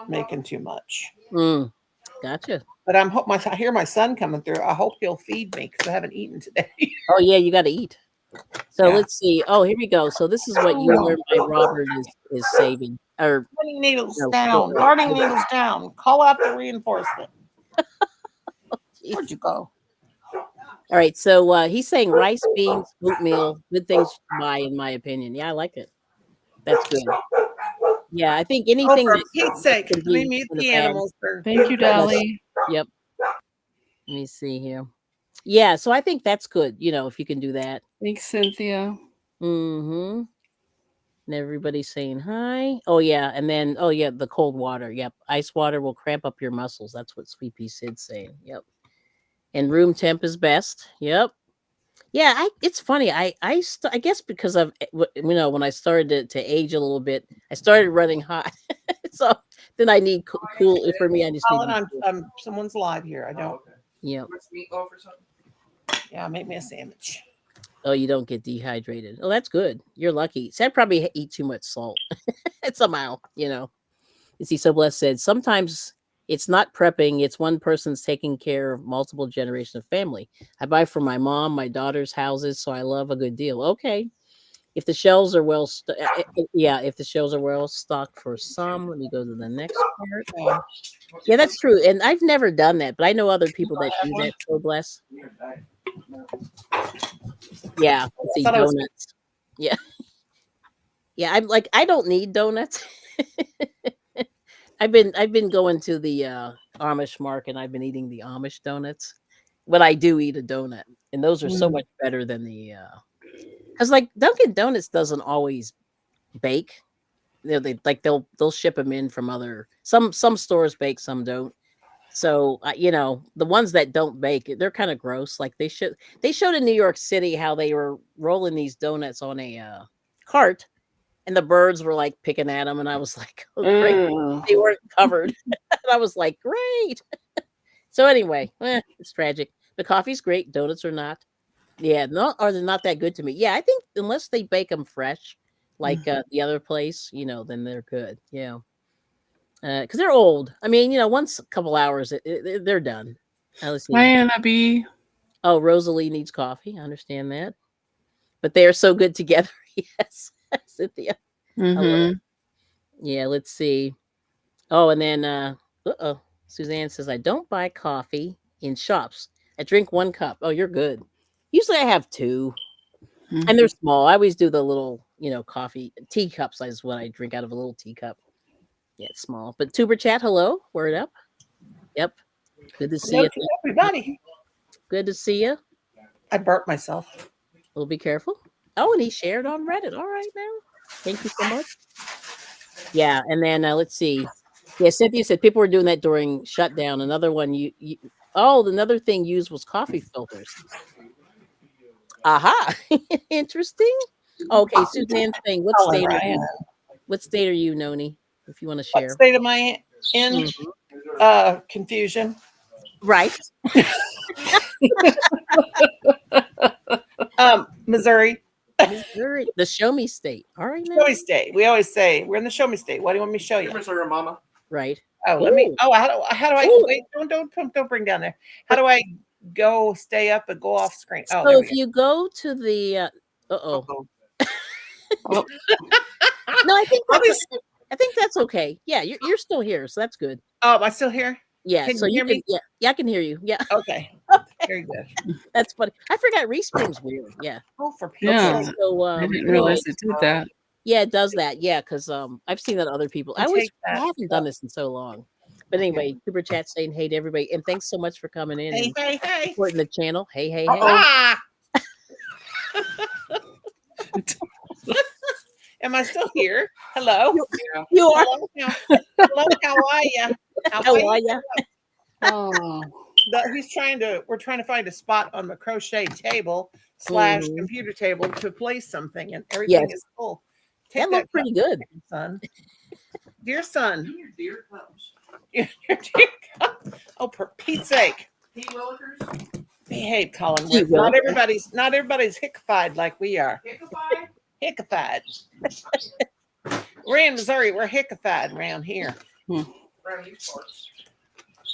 making too much. Mm. Gotcha. But I hear my son coming through. I hope he'll feed me because I haven't eaten today. Oh yeah, you got to eat. So Yeah. let's see. Oh, here we go. So this is what you learn by Robert is saving or Darning needles no, down. Darning needles down. Call out the reinforcement. geez. Where'd you go? All right. So he's saying rice, beans, oatmeal, good things to buy, in my opinion. Yeah, I like it. That's good. Yeah, I think Oh, anything for that Pete's sake, can let me be mute in a the bag. animals. Thank you, Dolly. Yep. Let me see here. Yeah, so I think that's good. If you can do that. Thanks, Cynthia. Mm-hmm. And everybody's saying hi. Oh yeah, and then the cold water. Yep, ice water will cramp up your muscles. That's what Sweet Pea Sid's saying. Yep. And room temp is best. Yep. Yeah, it's funny. I guess because of when I started to age a little bit, I started running hot. So then I need cool. For me, I just need to Colin, be cool. someone's live here. I don't. Yep. Yeah, make me a sandwich. Oh, you don't get dehydrated. Oh, that's good. You're lucky. So I probably eat too much salt. Somehow. You see, so Bless said sometimes it's not prepping, it's one person's taking care of multiple generations of family. I buy for my mom, my daughter's houses, so I love a good deal. Okay. If the shelves are if the shelves are well stocked for some, let me go to the next part. Yeah. Yeah, that's true. And I've never done that, but I know other people that do that. So Bless. Yeah. Let's see, Thought I was- donuts. Yeah. Yeah, I'm like, I don't need donuts. I've been going to the Amish market. I've been eating the Amish donuts. But I do eat a donut, and those are so Mm. much better than the because like Dunkin' Donuts doesn't always bake. They'll ship them in from other some stores bake, some don't. So the ones that don't bake, they're kind of gross. Like they showed in New York City how they were rolling these donuts on a cart, and the birds were like picking at them, and I was like, oh great, Ugh. they weren't covered. And I was like, great. So anyway, it's tragic. The coffee's great. Donuts are not. Yeah, no, or they're not that good to me. Yeah, I think unless they bake them fresh, like the other place, then they're good. Yeah. Because they're old. I mean, once a couple hours, they're done. Let's Hi, see. Anna B. Oh, Rosalie needs coffee. I understand that. But they are so good together. Yes. Cynthia. I love it. Mm-hmm. Yeah, let's see. Oh, and then uh-oh. Suzanne says, I don't buy coffee in shops. I drink 1 cup. Oh, you're good. Usually I have 2. And they're small. I always do the little, coffee teacups is what I drink out of a little teacup. Yeah, it's small. But Tuber Chat, hello. Word up. Yep. Good to see Hello you. to everybody. Good to see you. I burped myself. We'll be careful. Oh, and he shared on Reddit. All right now. Thank you so much. Yeah, and then let's see. Yeah, Cynthia said people were doing that during shutdown. Another one another thing used was coffee filters. Aha. Interesting. Okay, Suzanne's saying, what Colin state are Ryan. you? What state are you, Noni? If you want to What share. state am I in? Confusion. Right. Missouri. Missouri, the show me state. All right now. Show me state. We always say we're in the show me state. What do you want me to show you? Missouri, Mama. Right. Oh, let me. Ooh. Oh, how do I Ooh. wait? Don't bring down there. How do I go? Stay up and go off screen. Oh, So there we if go. you go to the uh-oh. Oh, No, I think All that's these- I think that's okay. Yeah, you're still here, so that's good. Oh, am I still here? Yeah, Can so you hear can me? yeah, I can hear you. Yeah, Okay. Very good. that's funny. I forgot Restream's weird. Yeah. Oh, for Pete's yeah. sake. So I didn't anyway, realize it did that. yeah, it does that. Yeah, because I've seen that other people. I Take that. haven't done this in so long. But anyway, super chat saying hey to everybody, and thanks so much for coming in Hey, and hey. supporting the channel. Hey, hey, hey. Ah! Am I still here? Hello. You are. Hello. How are you? How are ya? Oh, We're trying to find a spot on the crochet table / Mhm. computer table to place something, and everything Yes. is full. That Take looked pretty good. son. Dear son. Your deer cups. Your dear God. Oh, for Pete's sake. Tea Willikers. Behave, Colin. Gee, Not Willikers. everybody's hickified like we are. Hickified. Hickified. We're in Missouri. We're hickified around here. Around these parts.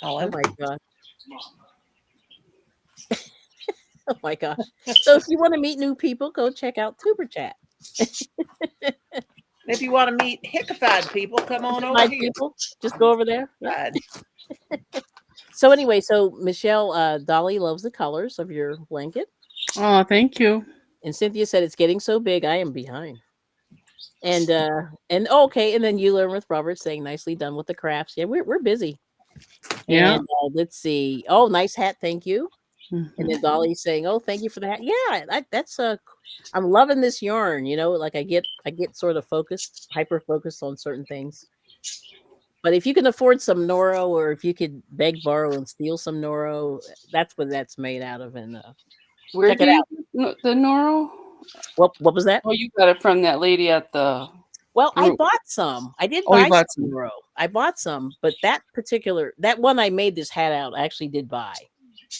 Oh Colin. my gosh. Oh my gosh. So if you want to meet new people, go check out Tuber Chat. If you want to meet hickified people, come on over My here. people, just go over there. Yeah. Hickified. So anyway, so Michelle, Dolly loves the colors of your blanket. oh, thank you. And Cynthia said it's getting so big, I am behind. And okay, and then you learn with Robert saying nicely done with the crafts. Yeah, we're busy. Yeah. And let's see. Oh, nice hat, thank you. And Mhm. then Dolly's saying, "Oh, thank you for the hat." Yeah, that's I'm loving this yarn. Like I get sort of focused, hyper focused on certain things. But if you can afford some Noro, or if you could beg, borrow, and steal some Noro, that's what that's made out of. And Where check do it you out. get the Noro? What was that? Oh, you got it from that lady at the. Well, I group. bought some. I did Oh, you buy bought some some. Noro. I bought some, but that one I made this hat out, I actually did buy.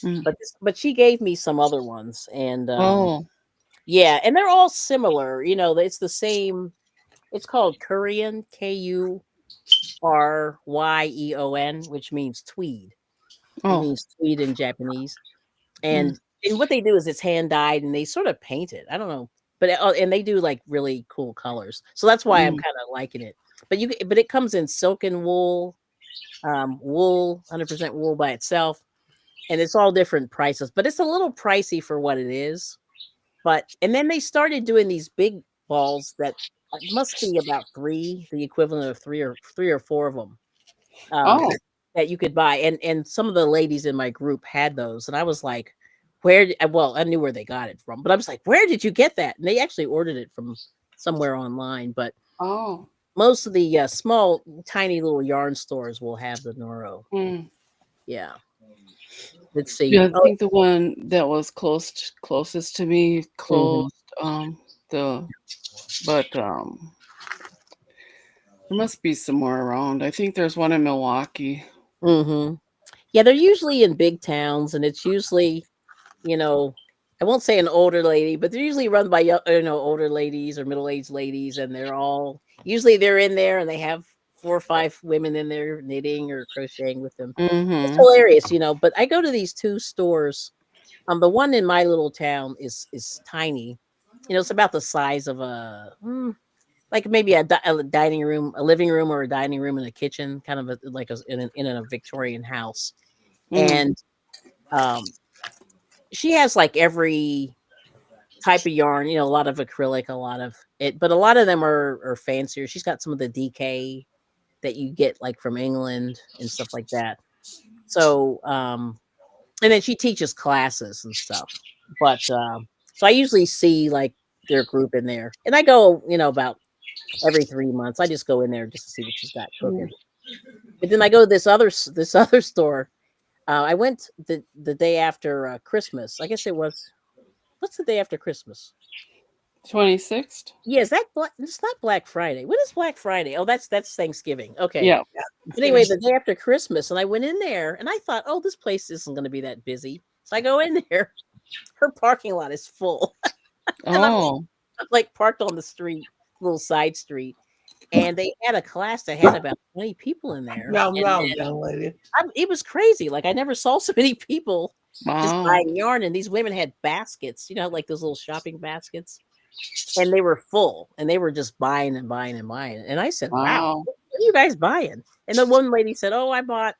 Mm. But she gave me some other ones, and Oh, yeah, and they're all similar. It's the same. It's called Kurion, Kuryeon, which means tweed. It oh, means tweed in Japanese. And what they do is it's hand dyed, and they sort of paint it. I don't know, but and they do like really cool colors. So that's why I'm kind of liking it. But it comes in silk and wool, wool, 100% wool by itself, and it's all different prices. But it's a little pricey for what it is. And then they started doing these big balls that must be about the equivalent of three or four of them. oh, That you could buy, and some of the ladies in my group had those, and I was like, I knew where they got it from, but I was like, where did you get that? And they actually ordered it from somewhere online, but oh. most of the small tiny little yarn stores will have the Noro. Mm. Yeah, let's see. Yeah, I think the one that was closest to me closed. But there must be some more around. I think there's one in Milwaukee. Yeah, they're usually in big towns, and it's usually, you know, I won't say an older lady, but they're usually run by older ladies or middle-aged ladies, and they're all usually they're in there and they have 4 or 5 women in there knitting or crocheting with them. It's Mm-hmm. hilarious, But I go to these 2 stores. The one in my little town is tiny. It's about the size of like maybe a dining room, a living room, or a dining room and a kitchen, kind of like in a Victorian house. Mm. And um, she has like every type of yarn, a lot of acrylic, a lot of it, but a lot of them are fancier. She's got some of the DK that you get like from England and stuff like that. So, and then she teaches classes and stuff. But so I usually see like their group in there, and I go, about every 3 months. I just go in there just to see what she's got cooking. But then I go to this other store. I went the day after Christmas. I guess it was. What's the day after Christmas? 26th. Yeah, is that it's not Black Friday. What is Black Friday? Oh, that's Thanksgiving. Okay. Yeah. But anyway, the day after Christmas, and I went in there and I thought, oh, this place isn't going to be that busy. So I go in there. Her parking lot is full. And Oh. I'm like parked on the street, little side street. And they had a class that had about 20 people in there. No, And no, then young lady. it was crazy. Like I never saw so many people just Wow. buying yarn. And these women had baskets, like those little shopping baskets. And they were full, and they were just buying and buying and buying. And I said, "Wow, Wow. what are you guys buying?" And the one lady said, "Oh, I bought."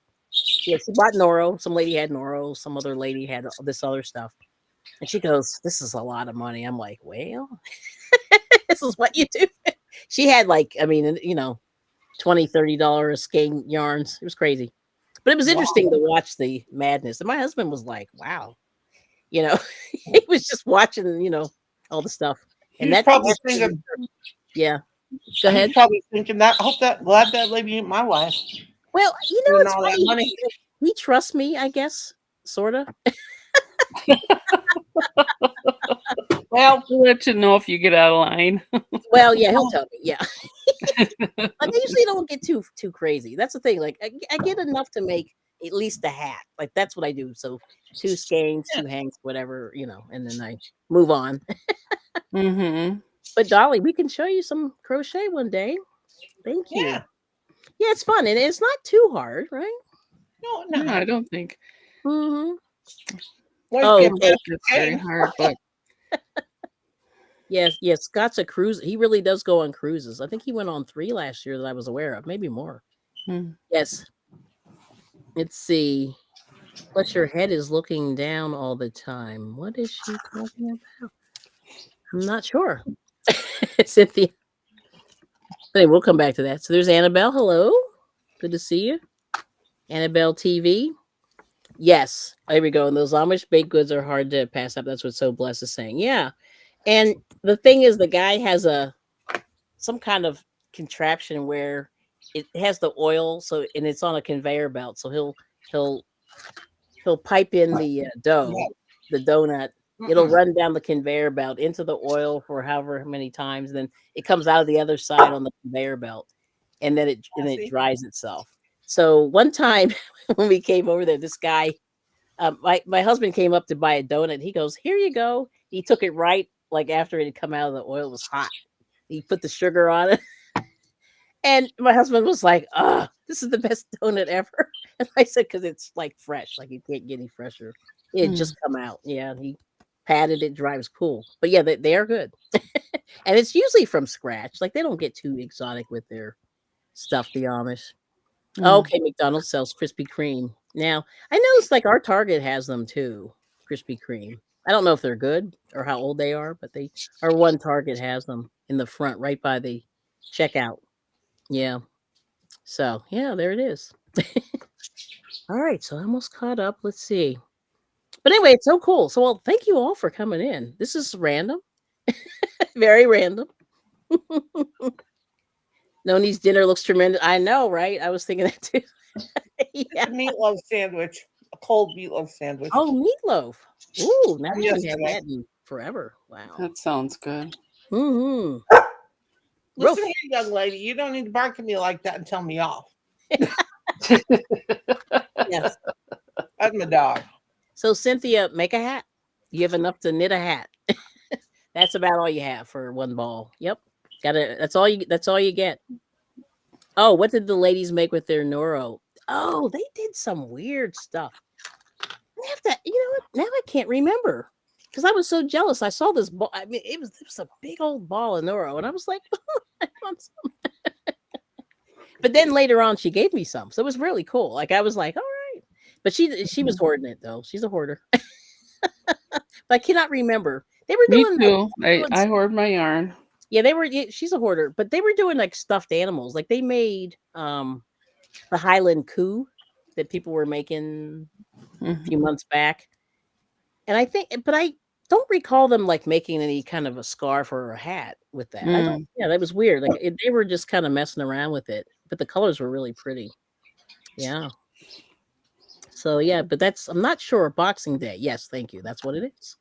Yeah, she bought Noro. Some lady had Noro. Some other lady had this other stuff. And she goes, "This is a lot of money." I'm like, "Well, this is what you do." She had like, I mean, $20-$30 skein yarns. It was crazy, but it was Wow. interesting to watch the madness. And my husband was like, "Wow," he was just watching, all the stuff. And He's that, probably thinking, yeah. Go ahead. he's probably thinking that. Glad that lady ain't my wife. Well, Spending it's all that funny. money. He trusts me, I guess, sorta. Well, we'll let you know if you get out of line. Well, yeah, he'll tell me. Yeah, but I usually don't get too crazy. That's the thing. Like, I get enough to make at least a hat. Like that's what I do. So 2 skeins, 2 hanks, whatever, and then I move on. Mm-hmm. But Dolly, we can show you some crochet one day. Thank you. Yeah. Yeah, it's fun and it's not too hard, right? No, No, no. I don't think Mm-hmm. Well, you Oh, get it's very paid. hard, but yes. Scott's a cruise. He really does go on cruises. I think he went on 3 last year that I was aware of, maybe more. hmm. Yes. Let's see. Plus, your head is looking down all the time. What is she talking about? I'm not sure. Cynthia. Anyway, we'll come back to that. So there's Annabelle. Hello. Good to see you. Annabelle TV. Yes. There we go. And those Amish baked goods are hard to pass up. That's what So Blessed is saying. Yeah. And the thing is, the guy has some kind of contraption where it has the oil, and it's on a conveyor belt. So he'll pipe in the dough, the donut. It'll run down the conveyor belt into the oil for however many times. Then it comes out of the other side on the conveyor belt, and then it see. dries itself. So one time when we came over there, this guy, my husband came up to buy a donut. He goes, "Here you go." He took it right like after it had come out of the oil. It was hot. He put the sugar on it. And my husband was like, this is the best donut ever." And I said, because it's like fresh, like you can't get any fresher. It had just come out. Yeah. And he patted it dry. It was cool. But yeah, they are good. And it's usually from scratch. Like they don't get too exotic with their stuff, the Amish. Mm. Okay, McDonald's sells Krispy Kreme. Now, I noticed like our Target has them too, Krispy Kreme. I don't know if they're good or how old they are, but our one Target has them in the front right by the checkout. Yeah. So, yeah, there it is. All right. So I almost caught up. Let's see. But anyway, it's so cool. So, well, thank you all for coming in. This is random, very random. Noni's dinner looks tremendous. I know, right? I was thinking that too. Yeah. A meatloaf sandwich. A cold meatloaf sandwich. Oh, meatloaf. Ooh, now I haven't had Yesterday. that in forever. Wow. That sounds good. Mm-hmm. Listen here, young lady. You don't need to bark at me like that and tell me off. Yes. That's my dog. So, Cynthia, make a hat. You have enough to knit a hat. That's about all you have for one ball. Yep. That's all you get. Oh, what did the ladies make with their Noro? Oh, they did some weird stuff. I have to, you know what? Now I can't remember because I was so jealous. I saw this ball. I mean, it was a big old ball of Noro, and I was like, I want some. But then later on, she gave me some, so it was really cool. Like I was like, all right. But she was hoarding it though. She's a hoarder. But I cannot remember. They were Me doing too. doing I hoard my yarn. yeah, they were. Yeah, she's a hoarder, but they were doing like stuffed animals. Like they made the Highland Coo that people were making a few Mhm. months back, and I think, but I don't recall them like making any kind of a scarf or a hat with that. I don't. Mm. Yeah, that was weird. Like they were just kind of messing around with it, but the colors were really pretty. Yeah. So yeah, but that's I'm not sure. Boxing Day. Yes, thank you. That's what it is.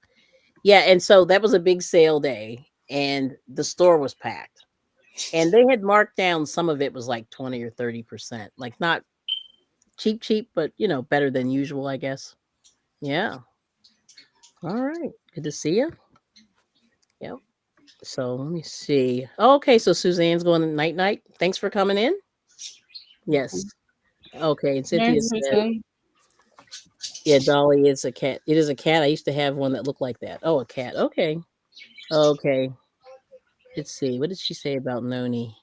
Yeah, and so that was a big sale day, and the store was packed. And they had marked down some of it was like 20 or 30%. Like not cheap, but better than usual, I guess. Yeah. All right. Good to see you. Yep. So let me see. Oh, okay, so Suzanne's going night night. Thanks for coming in. Yes. Okay, and Cynthia There's said, Susan. yeah, Dolly is a cat. It is a cat. I used to have one that looked like that. Oh, a cat. Okay. Okay. Let's see. What did she say about Noni?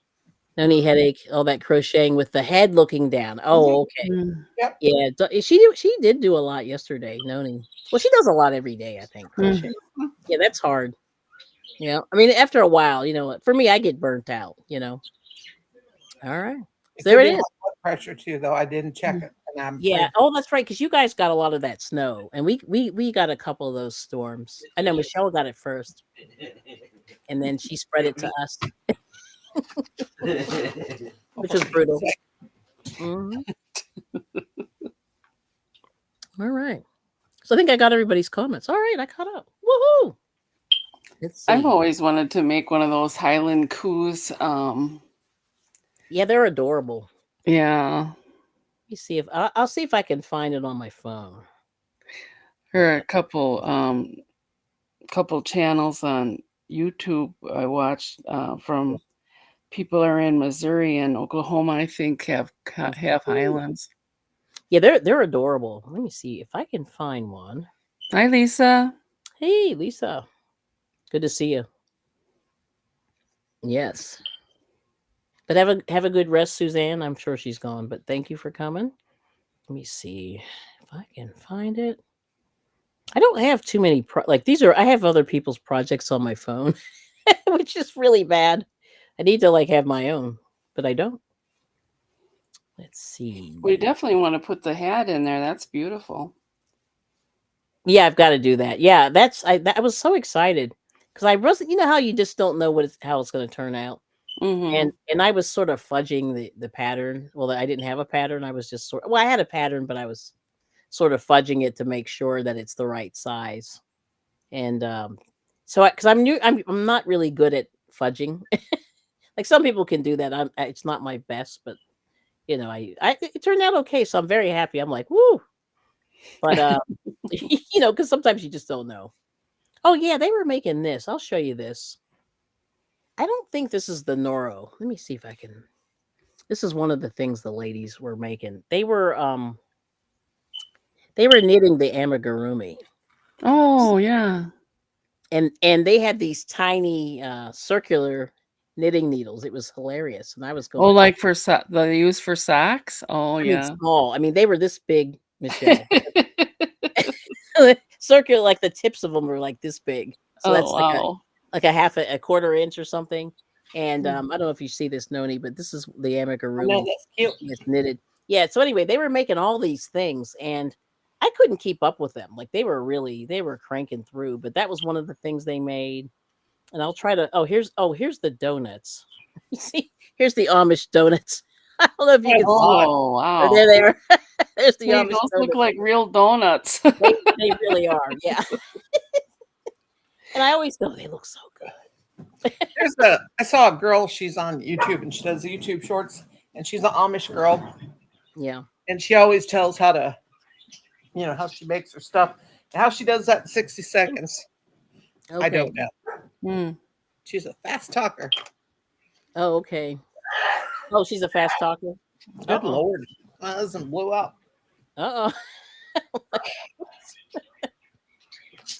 Noni headache, all that crocheting with the head looking down. Oh, okay. Mm. Yep. Yeah, she did do a lot yesterday, Noni. Well, she does a lot every day, I think, crochet. Mm. Yeah, that's hard. Yeah. I mean, after a while, for me, I get burnt out. All right. It So there could it be high is. blood pressure too, though. I didn't check Mm. it, and I'm Yeah. afraid. Oh, that's right, because you guys got a lot of that snow, and we got a couple of those storms. I know Michelle got it first, and then she spread it to us, which was brutal. Mhm. All right. So I think I got everybody's comments. All right, I caught up. Woohoo! Let's I've see. always wanted to make one of those Highland Coos. Yeah, they're adorable. Yeah, Let me see if I'll see if I can find it on my phone. there are a couple channels on YouTube I watched from people are in Missouri and Oklahoma. I think have Highlands. Yeah, they're adorable. Let me see if I can find one. Hi, Lisa. Hey, Lisa. Good to see you. Yes. But have a good rest, Suzanne. I'm sure she's gone, but thank you for coming. Let me see if I can find it. I don't have too many like these are I have other people's projects on my phone, which is really bad. I need to like have my own, but I don't. Let's see. We definitely want to put the hat in there. That's beautiful. Yeah, I've got to do that. Yeah, I was so excited because I wasn't. You know how you just don't know how it's going to turn out, Mm-hmm. and I was sort of fudging the pattern. Well, I didn't have a pattern. I was just I had a pattern, but I was sort of fudging it to make sure that it's the right size. And so because I'm new, I'm not really good at fudging. Like some people can do that. It's not my best, but it turned out okay. So I'm very happy. I'm like, woo. But because sometimes you just don't know. Oh yeah, they were making this. I'll show you this. I don't think this is the Noro. Let me see if I can. This is one of the things the ladies were making. They were knitting the amigurumi, Oh yeah. and they had these tiny circular knitting needles. It was hilarious, and I was Oh, going. like for they use for socks. Oh I mean, yeah. small. I mean, they were this big, Michelle. Circular, like the tips of them were like this big. So Oh that's wow. like a quarter inch or something. And Mm. I don't know if you see this, Noni, but this is the I know amigurumi that's cute. that's knitted. Yeah. So anyway, they were making all these things, and I couldn't keep up with them. Like they were cranking through. But that was one of the things they made. And I'll try to. Here's the donuts. You see, here's the Amish donuts. I don't know if you can see. Oh Or wow. there they are. There's the Hey, Amish those look donuts. like real donuts. They really are. Yeah. And I always go, they look so good. I saw a girl. She's on YouTube and she does YouTube shorts, and she's an Amish girl, Yeah. and she always tells how to, how she makes her stuff. How she does that in 60 seconds, I Okay. don't know. Mm. She's a fast talker. Oh, okay. Oh, she's a fast talker. Good Uh-oh. Lord. My husband blew up. Uh-oh.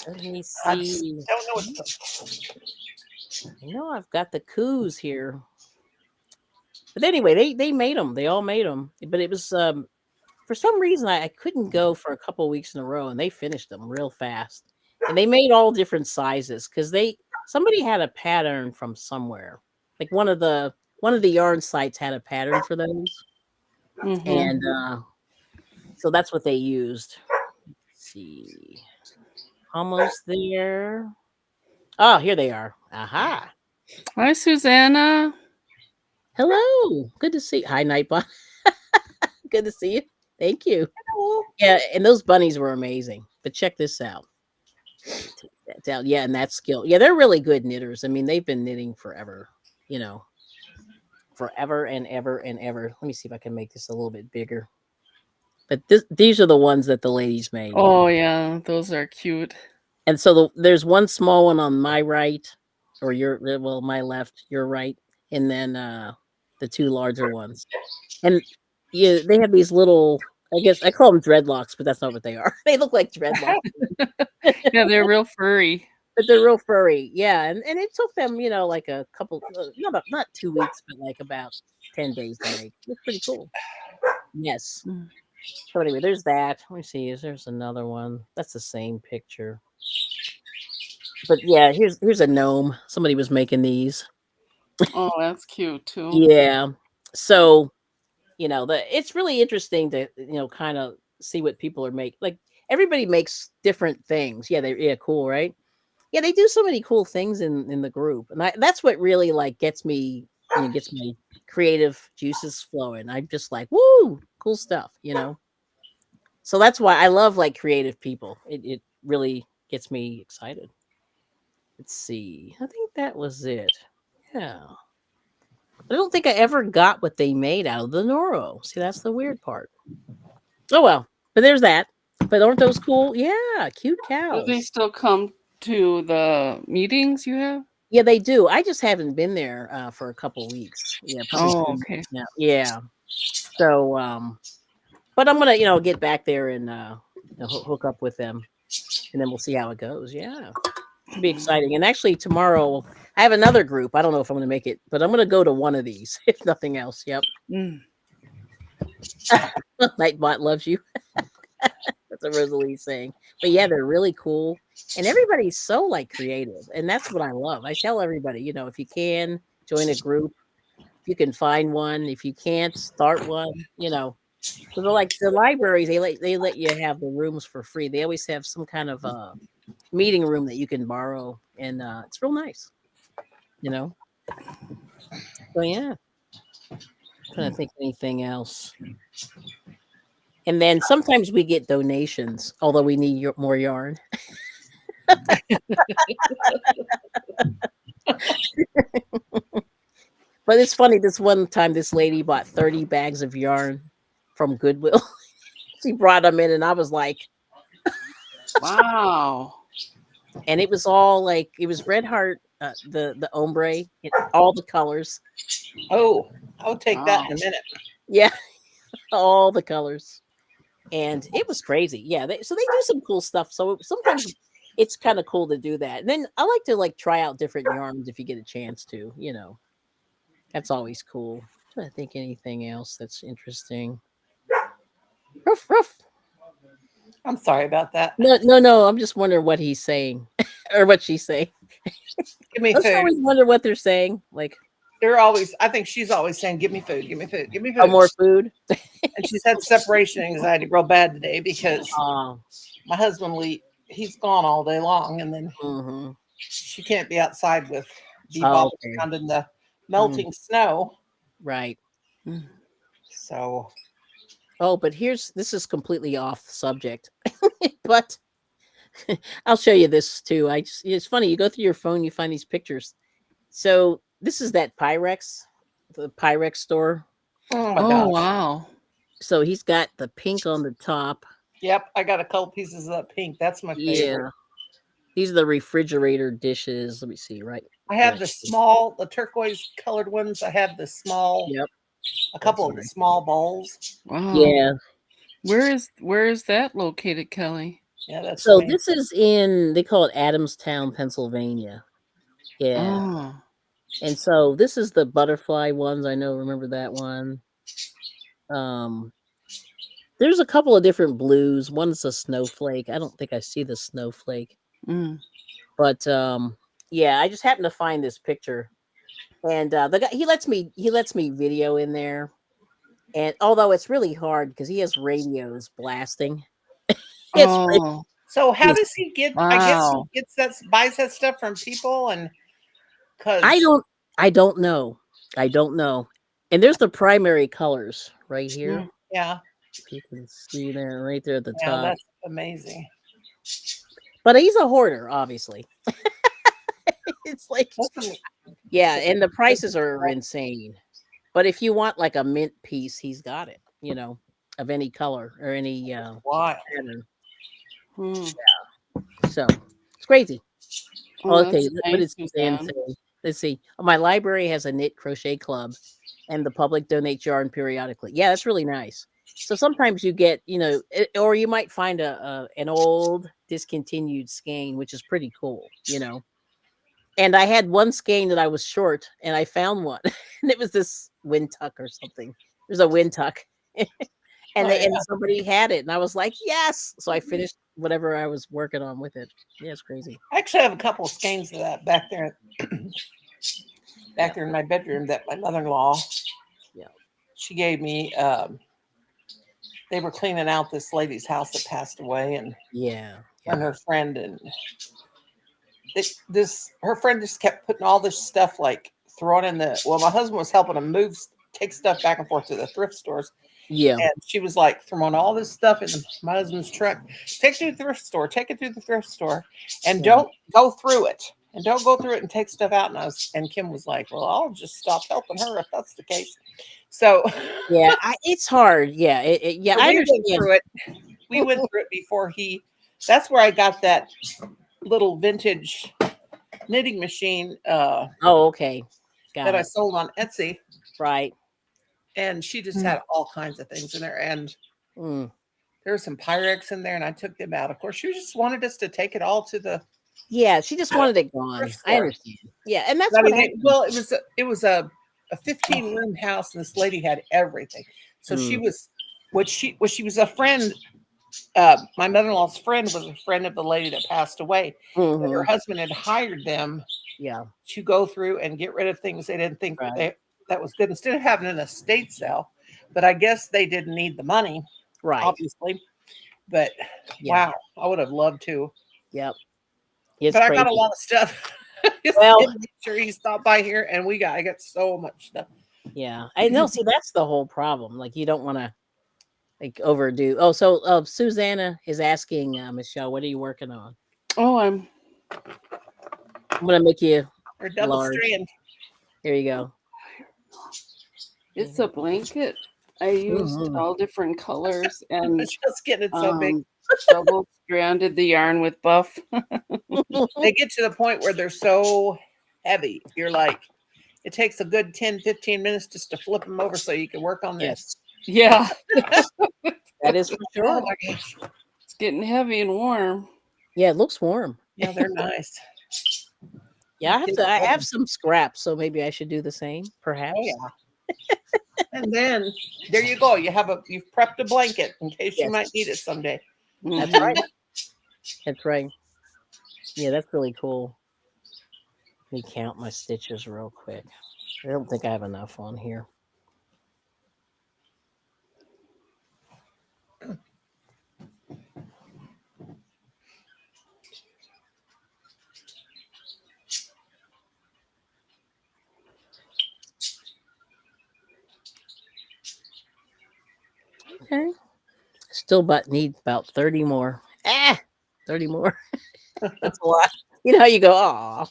Let me I just see. don't know what to. I know I've got the coups here. But anyway, they made them. They all made them. But it was for some reason I couldn't go for a couple weeks in a row, and they finished them real fast. And they made all different sizes because somebody had a pattern from somewhere. Like one of the yarn sites had a pattern for those, Hmm. and so that's what they used. Let's see, almost there. Oh, here they are. Aha! Hi, Susanna. Hello. Good to see. Hi, Nightbot. Good to see you. Thank you. Oh, Yeah, and those bunnies were amazing. But check this out. Take that down. Yeah, and that skill. Yeah, they're really good knitters. I mean, they've been knitting forever, you know, forever and ever and ever. Let me see if I can make this a little bit bigger. But these are the ones that the ladies made. Oh, yeah, those are cute. And so there's one small one on my right, or my left, your right, and then the two larger ones. And yeah, they have these little. I guess I call them dreadlocks, but that's not what they are. They look like dreadlocks, Yeah, they're real furry. but they're real furry. Yeah, and it took them, like a couple, not 2 weeks, but like about 10 days to make. It's pretty cool. Yes. Mm. So anyway, there's that. Let me see. There's another one. That's the same picture. But yeah, here's a gnome. Somebody was making these. Oh, that's cute too. Yeah. So it's really interesting to kind of see what people are making. Like everybody makes different things. Yeah, cool, right? Yeah, they do so many cool things in the group, and that's what really like gets my creative juices flowing. I'm just like, woo, cool stuff. So that's why I love like creative people. It really gets me excited. Let's see. I think that was it. Yeah. I don't think I ever got what they made out of the Noro. See, that's the weird part. Oh well. But there's that. But aren't those cool? Yeah, cute Do they cows. still come to the meetings you have? Yeah, they do. I just haven't been there for a couple weeks. Yeah, probably Oh, 2 months okay. now. Yeah. So but I'm gonna, get back there and hook up with them, and then we'll see how it goes. Yeah. Should be exciting. And actually tomorrow I have another group. I don't know if I'm gonna make it, but I'm gonna go to one of these, if nothing else. Yep. Mm. Nightbot loves you. That's what Rosalie's saying. But yeah, they're really cool. And everybody's so like creative. And that's what I love. I tell everybody, if you can join a group, if you can find one, if you can't, start one. So they're like the libraries, they let you have the rooms for free. They always have some kind of meeting room that you can borrow, and it's real nice, you know. So yeah, trying to think of anything else. And then sometimes we get donations, although we need more yarn. But it's funny. This one time, this lady bought 30 bags of yarn from Goodwill. She brought them in, and I was like, Wow. and it was all like it was red heart, the ombre, all the colors. oh, I'll take that Wow. in a minute. Yeah, all the colors, and it was crazy. Yeah, so they do some cool stuff. So sometimes it's kind of cool to do that. And then I like to like try out different yarns if you get a chance to. That's always cool. Trying to think anything else that's interesting. Ruff, ruff. I'm sorry about that. No, no, no. I'm just wondering what he's saying or what she's saying. Give me Don't you food. always wonder what they're saying? Like, They're always, I think she's always saying, give me food, give me food, give me oh, food. more food. And she's had separation anxiety real bad today because Oh, my husband, he's gone all day long. And then mm-hmm. she can't be outside with Oh, bebopping okay. around in the melting snow. Right. Mm. So Oh, but this is completely off subject, but I'll show you this too. It's funny. You go through your phone, you find these pictures. So this is that the Pyrex store. oh my Oh, gosh. wow. So he's got the pink on the top, Yep, I got a couple pieces of that pink. That's my favorite. Yeah. These are the refrigerator dishes. Let me see, right? I have Right. the turquoise colored ones. I have the small, Yep. a couple That's of the nice. small bowls. Wow. Yeah. Where is that located, Kelly? Yeah, that's So me. this is in, they call it Adamstown, Pennsylvania. Yeah. Oh. And so this is the butterfly ones. I know, remember that one. Um, there's a couple of different blues. One's a snowflake. I don't think I see the snowflake, Mm. but yeah, I just happened to find this picture, and the guy he lets me video in there, and although it's really hard because he has radios blasting, it's Oh. So how yes. does he get? I guess he Wow. gets that buys that stuff from people, and I because don't I don't know. I don't know. And there's the primary colors right here. yeah, If you can see there, right there at the yeah, top. that's amazing. But he's a hoarder, obviously. It's like, That's am- yeah, so- and the prices are insane. But if you want like a mint piece, he's got it, of any color or any wild. pattern. Hmm. So it's crazy. Oh, Okay, that's what nice, did Suzanne Suzanne. say? Let's see. My library has a knit crochet club and the public donates yarn periodically. Yeah, that's really nice. So sometimes you get, or you might find an old discontinued skein, which is pretty cool. And I had one skein that I was short, and I found one, and it was this wind tuck or something. There's a wind tuck, and Oh, yeah. and somebody had it, and I was like, yes. So I finished whatever I was working on with it. Yeah, it's crazy. I actually have a couple of skeins of that back there, Yeah, in my bedroom that my mother-in-law yeah, she gave me. They were cleaning out this lady's house that passed away, and yeah, her friend, and her friend just kept putting all this stuff like throwing in the. Well, my husband was helping him take stuff back and forth to the thrift stores. yeah, And she was like throwing all this stuff in my husband's truck. Take it to the thrift store. Take it to the thrift store, and yeah. don't go through it. And don't go through it and take stuff out. And Kim was like, "Well, I'll just stop helping her if that's the case." So, Yeah, it's hard. Yeah, yeah, so I we went understand. through it. We went through it before he. That's where I got that little vintage knitting machine Oh, okay, got that I it. sold on Etsy, Right. and she just Mm. had all kinds of things in there. And Mm. there were some Pyrex in there, and I took them out. Of course, she just wanted us to take it all to the Yeah, she just wanted it thrift gone. I store. understand. Yeah, and that's I what mean, happens. it was a 15-room house, and this lady had everything. So she Mm. was what she was a friend. My mother-in-law's friend was a friend of the lady that passed away. But her Hmm. husband had hired them Yeah. to go through and get rid of things they didn't think Right. that was good, instead of having an estate sale. But I guess they didn't need the money, Right. obviously. But Yeah. wow, I would have loved to. Yep. It's But I got a crazy. lot of stuff. Just Well, make sure he stopped by here, and I got so much stuff. yeah. I know. See, that's the whole problem. Like, you don't want to like overdo. Oh, so Susanna is asking Michelle, what are you working on? Oh, I'm gonna make you Or double large. strand. There you go. it's a blanket. I used Mhm. all different colors and Just getting it so big. double stranded the yarn with buff. They get to the point where they're so heavy. You're like, it takes a good 10, 15 minutes just to flip them over so you can work on this. Yes, Yeah, that is for Oh sure. my gosh. it's getting heavy and warm. Yeah, it looks warm. Yeah, they're nice. Yeah, Kids I love have them. some scraps, so maybe I should do the same, perhaps. Oh yeah. And then there you go. You've prepped a blanket in case you Yes, might need it someday. that's Mhm. right. That's right. Yeah, that's really cool. Let me count my stitches real quick. I don't think I have enough on here. Okay. Still need about 30 more. 30 more. That's a lot. You know how you go, oh.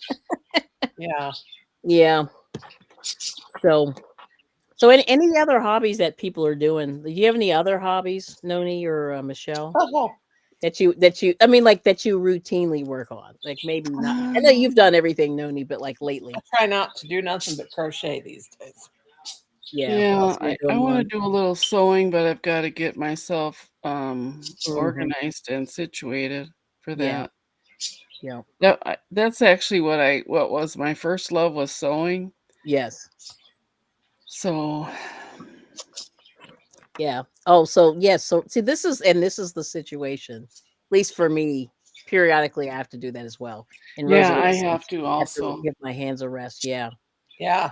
Yeah. Yeah. So So, any other hobbies that people are doing? Do you have any other hobbies, Noni or Michelle, Oh, I mean, like that you routinely work on? Like maybe not. I know you've done everything, Noni, but like lately, I try not to do nothing but crochet these days. yeah. Yeah, So you're I doing want to one. do a little sewing, but I've got to get myself Mhm. organized and situated for Yeah, that. yeah, That's actually what was my first love was sewing. yes, So yeah. Oh, so yes. So see, this is the situation. At least for me, periodically, I have to do that as well. In yeah, I resolution, have to I have to also. give my hands a rest. Yeah. Yeah.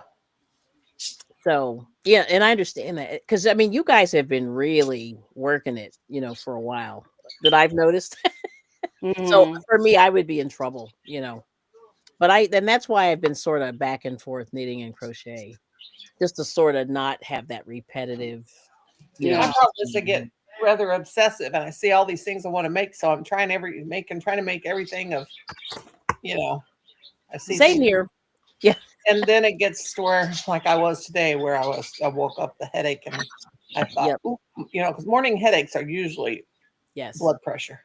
So yeah, and I understand that because I mean, you guys have been really working it, for a while that I've noticed. So Hmm. for me, I would be in trouble. But then that's why I've been sort of back and forth knitting and crochet, just to sort of not have that repetitive, My Yeah. problem is I get system. rather obsessive and I see all these things I want to make. So I'm trying to make everything of, you know, I see Same things. here. Yeah. And then it gets to where, like I was today, where I woke up the headache and I thought, Yep. "Ooh," because morning headaches are usually Yes. blood pressure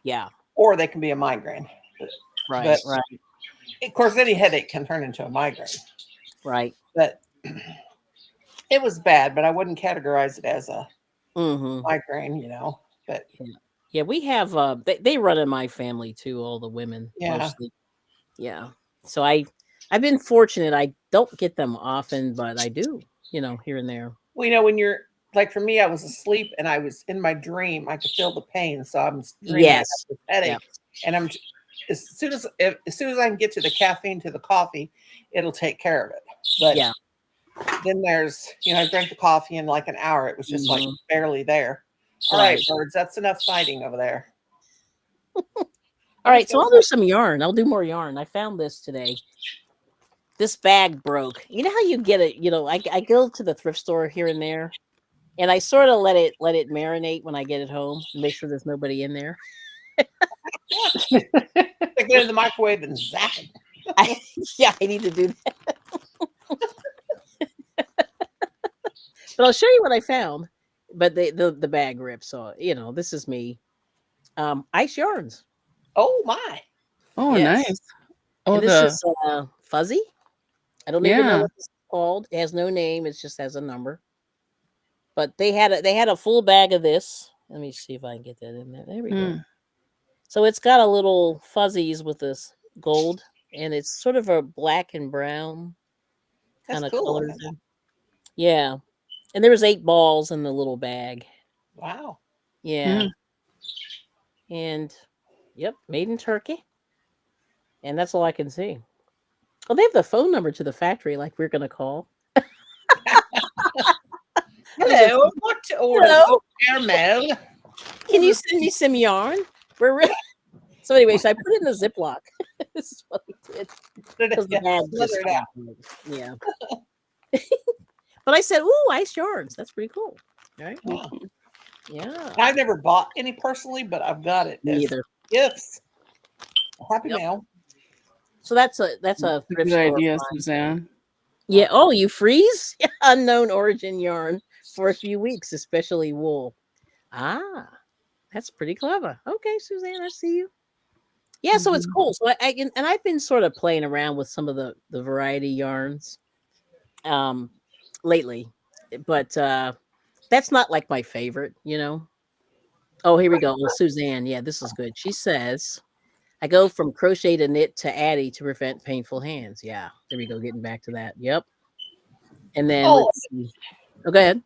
Yeah. or they can be a migraine. But Right. Right. of course, any headache can turn into a migraine. Right. But it was bad, but I wouldn't categorize it as a Mm-hmm. migraine. But Yeah. Yeah. We have they run in my family too, all the women yeah, mostly. Yeah. So I've been fortunate. I don't get them often, but I do, here and there. well, when you're like for me, I was asleep and I was in my dream. I could feel the pain, so I'm dreaming I have Yes. this Yeah. headache, and as soon as I can get to the caffeine to the coffee, it'll take care of it. But Yeah. then there's I drank the coffee in like an hour. It was just like Hmm. barely there. All right, Right. birds, that's enough fighting over there. All Where's right. So the I'll do some yarn. I'll do more yarn. I found this today. This bag broke. You know how you get it? I go to the thrift store here and there, and I sort of let it marinate when I get it home. Make sure there's nobody in there. stick it in the microwave and zap it? I, yeah, I need to do that. But I'll show you what I found. But the bag ripped, so this is me. Ice yarns. Oh my! Oh, Yes, nice. Oh, and this is fuzzy. I don't even know yeah. what this is called. It has no name. It just has a number. But they had a full bag of this. Let me see if I can get that in there. There we go. Mm. So it's got a little fuzzies with this gold, and it's sort of a black and brown That's kind of cool. color thing. Yeah, and there was 8 balls in the little bag. Wow. Yeah, Mm. and yep, made in Turkey, and that's all I can see. Oh, they have the phone number to the factory, like we're gonna call. Let me go Hello, see. I'd like to order Hello, some caramel. can you send me some yarn? So anyway, so I put it in the Ziploc. This is what we did because the Yeah, bag smother just it out. fell apart. Yeah. But I said, "Ooh, ice yarns. That's pretty cool." Right? Wow. Yeah. I've never bought any personally, but I've got it Me as either. gifts. Happy Yep. mail. So that's a A thrift good store idea, find. Suzanne. Yeah. Oh, you freeze unknown origin yarn for a few weeks, especially wool. Ah, that's pretty clever. Okay, Suzanne, I see you. Yeah, so it's Mhm. cool. So and I've been sort of playing around with some of the variety yarns um lately, but that's not like my favorite. Oh, here we go. Well, Suzanne, yeah, this is good. She says, I go from crochet to knit to Addy to prevent painful hands. Yeah, there we go. Getting back to that. Yep. And then Oh, let's see. Oh, go ahead.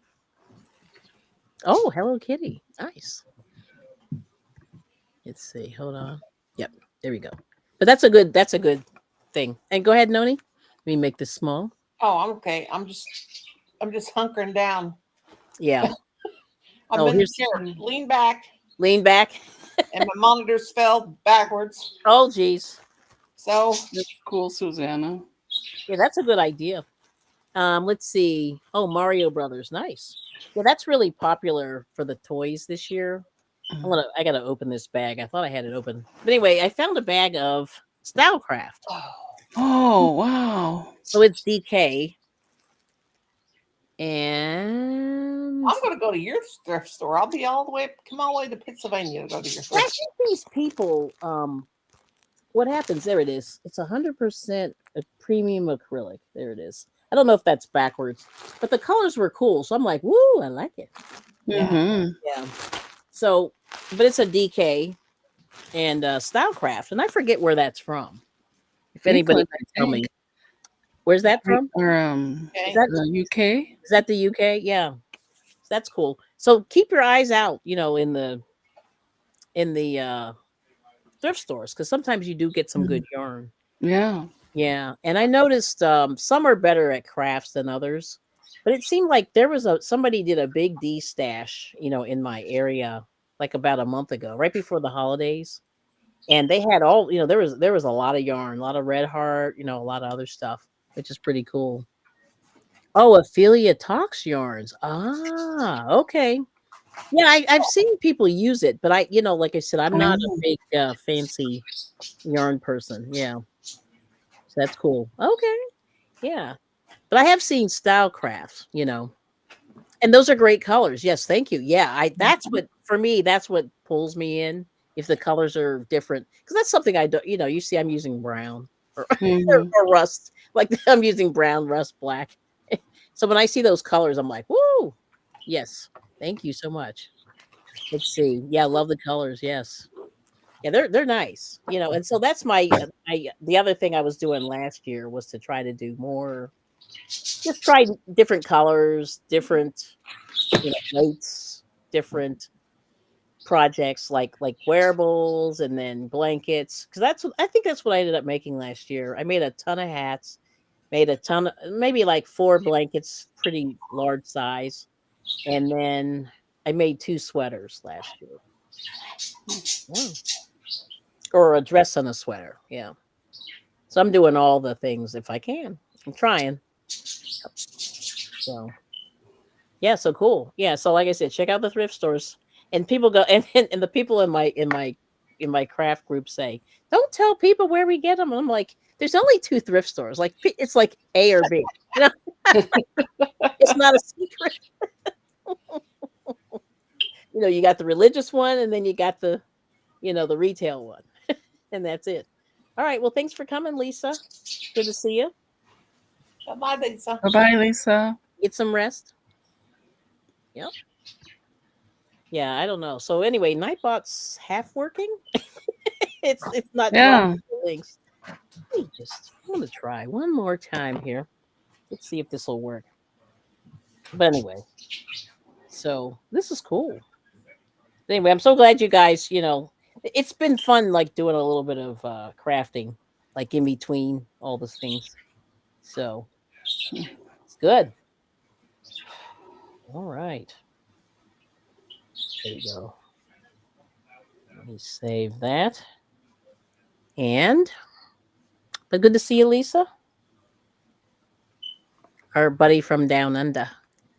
Oh, Hello Kitty. Nice. Let's see. Hold on. Yep. There we go. But that's a good thing. And go ahead, Noni. Let me make this small. I'm okay. I'm just hunkering down. Yeah. I'm Oh, in the here's chair. Lean back, lean back. and my monitors fell backwards. Oh, geez. So That's cool, Susanna. Yeah, that's a good idea. Let's see. Oh, Mario Brothers. Nice. Yeah, that's really popular for the toys this year. I gotta open this bag. I thought I had it open. But anyway, I found a bag of Stylecraft. oh, Oh, wow. So it's DK. And I'm going to go to your thrift store. I'll be all the way, come all the way to Pennsylvania to go to your I thrift think these people, what happens? There it is. It's 100% a premium acrylic. There it is. I don't know if that's backwards, but the colors were cool. So I'm like, woo, I like it. Yeah. Mm-hmm. Yeah. So, but it's a DK and Stylecraft, and I forget where that's from. If anybody England, can I tell me, think. where's that from? Or Is Okay. that the UK. is that the UK? Yeah, that's cool. So keep your eyes out, in the thrift stores because sometimes you do get some good yarn. Yeah. Yeah, and I noticed some are better at crafts than others, but it seemed like there was somebody did a big D stash, in my area like about a month ago, right before the holidays, and they had all, there was a lot of yarn, a lot of Red Heart, a lot of other stuff, which is pretty cool. Oh, Ophelia Talks yarns. Ah, okay. Yeah, I've seen people use it, but like I said, I'm not a Oh. big fancy yarn person. Yeah, so that's cool. Okay, yeah. But I have seen style crafts, and those are great colors. Yes, thank you. Yeah, that's what for me, that's what pulls me in if the colors are different. Because that's something I don't, you see, I'm using brown or, Mm-hmm. or rust. Like I'm using brown, rust, black. So when I see those colors, I'm like, woo, yes, thank you so much. Let's see. Yeah, love the colors. Yes. Yeah, they're nice. And so that's the other thing I was doing last year was to try to do more, just try different colors, different, weights, different projects like wearables and then blankets. Because I think that's what I ended up making last year. I made a ton of hats, made a ton of maybe like 4 blankets, pretty large size, and then I made 2 sweaters last year. Yeah. Or a dress and a sweater. Yeah. So I'm doing all the things if I can. I'm trying. So yeah, so cool. Yeah, so like I said, check out the thrift stores. And people go and the people in my craft group say, "Don't tell people where we get them." And I'm like, "There's only 2 thrift stores. Like it's like A or B. You know, it's not a secret. You got the religious one and then you got the retail one. And that's it. All right. Well, thanks for coming, Lisa. Good to see you. Bye, Lisa. Bye-bye, Lisa. Get some rest. Yep. Yeah, I don't know. So anyway, Nightbot's half working. It's not dropping Yeah. the links. I'm gonna try one more time here. Let's see if this will work. But anyway, so this is cool. Anyway, I'm so glad you guys, it's been fun like doing a little bit of crafting, like in between all those things. So it's good. All right. There you go. Let me save that. And but good to see you, Lisa. Our buddy from down under.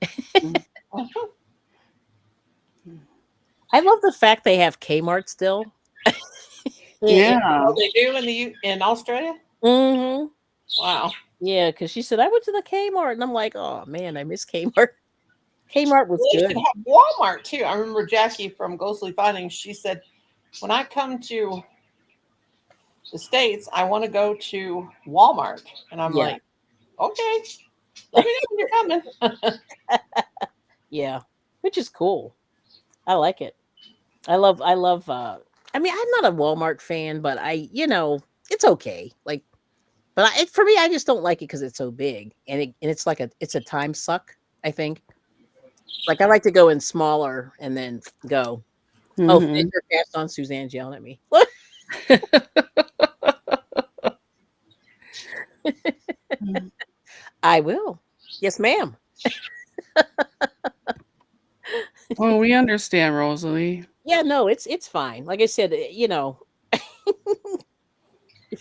Mhm. I love the fact they have Kmart still. Yeah. Oh, they do in Australia? Mm-hmm. Wow. Yeah, because she said I went to the Kmart, and I'm like, oh man, I miss Kmart. Kmart was Well, they good. should have Walmart too. I remember Jackie from Ghostly Findings. She said, when I come to the States, I want to go to Walmart. And I'm Yeah, like, okay, let me know when you're coming. yeah, which is cool. I like it. I love. I mean, I'm not a Walmart fan, but it's okay. Like, but for me, I just don't like it because it's so big, and it's like it's a time suck. I think. Like, I like to go in smaller and then go. Oh, Mm-hmm. Fisher cast on Suzanne's yelling at me. I will. Yes, ma'am. Well, we understand, Rosalie. Yeah, no, it's fine. Like I said, if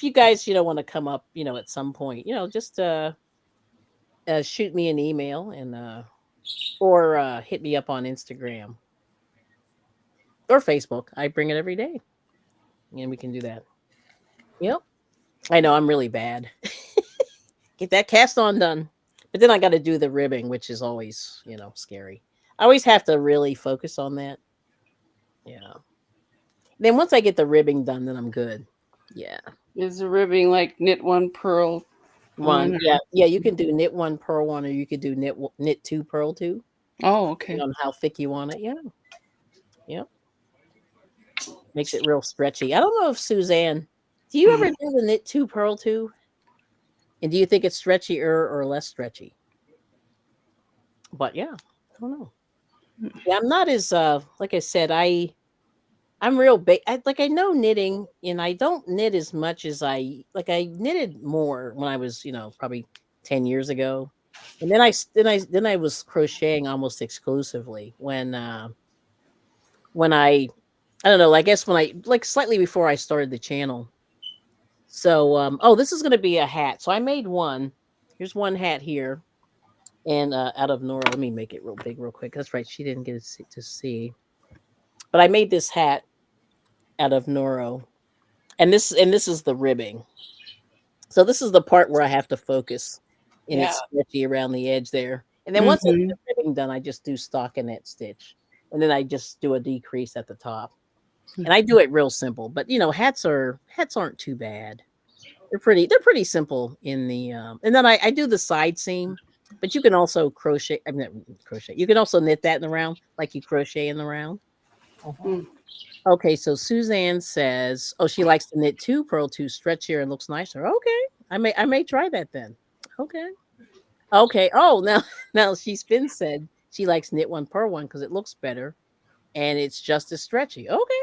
you guys, want to come up, at some point, just shoot me an email and or hit me up on Instagram or Facebook. I bring it every day, and we can do that. Yep. I know I'm really bad. Get that cast on done. But then I got to do the ribbing, which is always, scary. I always have to really focus on that. Yeah. Then once I get the ribbing done, then I'm good. Yeah. Is the ribbing like knit one, purl One. one? Yeah. Yeah. You can do knit one, purl one, or you could do knit two, purl two, Oh, depending okay. on how thick you want it. Yeah. Yep. Makes it real stretchy. I don't know if Suzanne, do you ever do the knit two, purl two? And do you think it's stretchier or less stretchy? But yeah, I don't know. Yeah, I'm not as like I said, I'm real big. I know knitting, and I don't knit as much as I knitted more when I was, probably 10 years ago, and then I was crocheting almost exclusively when I don't know. I guess when I like slightly before I started the channel. So oh, this is gonna be a hat. So I made one. Here's one hat here, and out of Nora. Let me make it real big, real quick. That's right. She didn't get to see, but I made this hat out of Noro. And this is the ribbing. So this is the part where I have to focus and Yeah. it's stretchy around the edge there. And then once I get Mm-hmm. the ribbing done, I just do stockinette stitch. And then I just do a decrease at the top. And I do it real simple. But hats aren't too bad. They're pretty simple in the and then I do the side seam, but you can also crochet. I mean crochet. You can also knit that in the round, like you crochet in the round. Mhm. Okay, so Suzanne says, "Oh, she likes to knit two, purl two, stretchier, and looks nicer." Okay, I may try that then. Okay, okay. Oh, now now she spin said she likes knit one, purl one because it looks better and it's just as stretchy. Okay.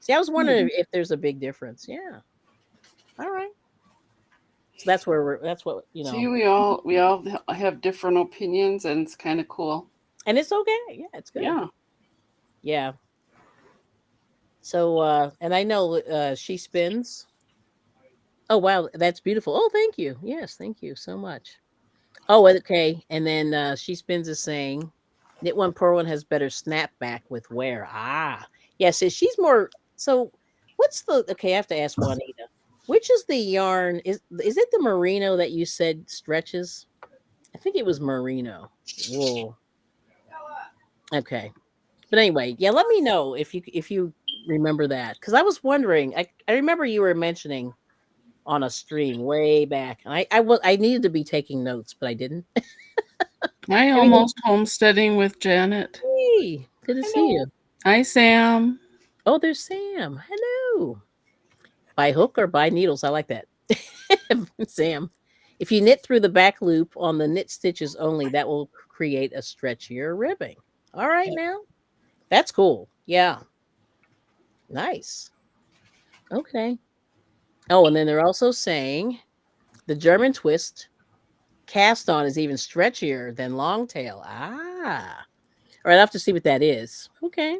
See, I was wondering if there's a big difference. Yeah. All right. So that's where that's what See, we all have different opinions, and it's kind of cool. and it's okay. Yeah, it's good. Yeah. Yeah. So and I know she spins. Oh wow, that's beautiful. Oh, thank you. Yes, thank you so much. Oh, okay. And then she spins is saying, knit one, purl one has better snapback with wear. Ah, yes. She's more. So, what's the? Okay, I have to ask Juanita. Which is the yarn? Is it the merino that you said stretches? I think it was merino wool. Okay, but anyway, yeah. Let me know if you remember that because I was wondering. I remember you were mentioning on a stream way back, and I needed to be taking notes, but I didn't. I Everything. almost homesteading with Janet. Hey, good to see Hello. you. Hi, Sam. Oh, there's Sam. Hello. By hook or by needles? I like that. Sam. If you knit through the back loop on the knit stitches only, that will create a stretchier ribbing. All right, now. That's cool. Yeah. Nice. Okay. Oh, and then they're also saying the German twist cast on is even stretchier than long tail. Ah. All right, I'll have to see what that is. Okay.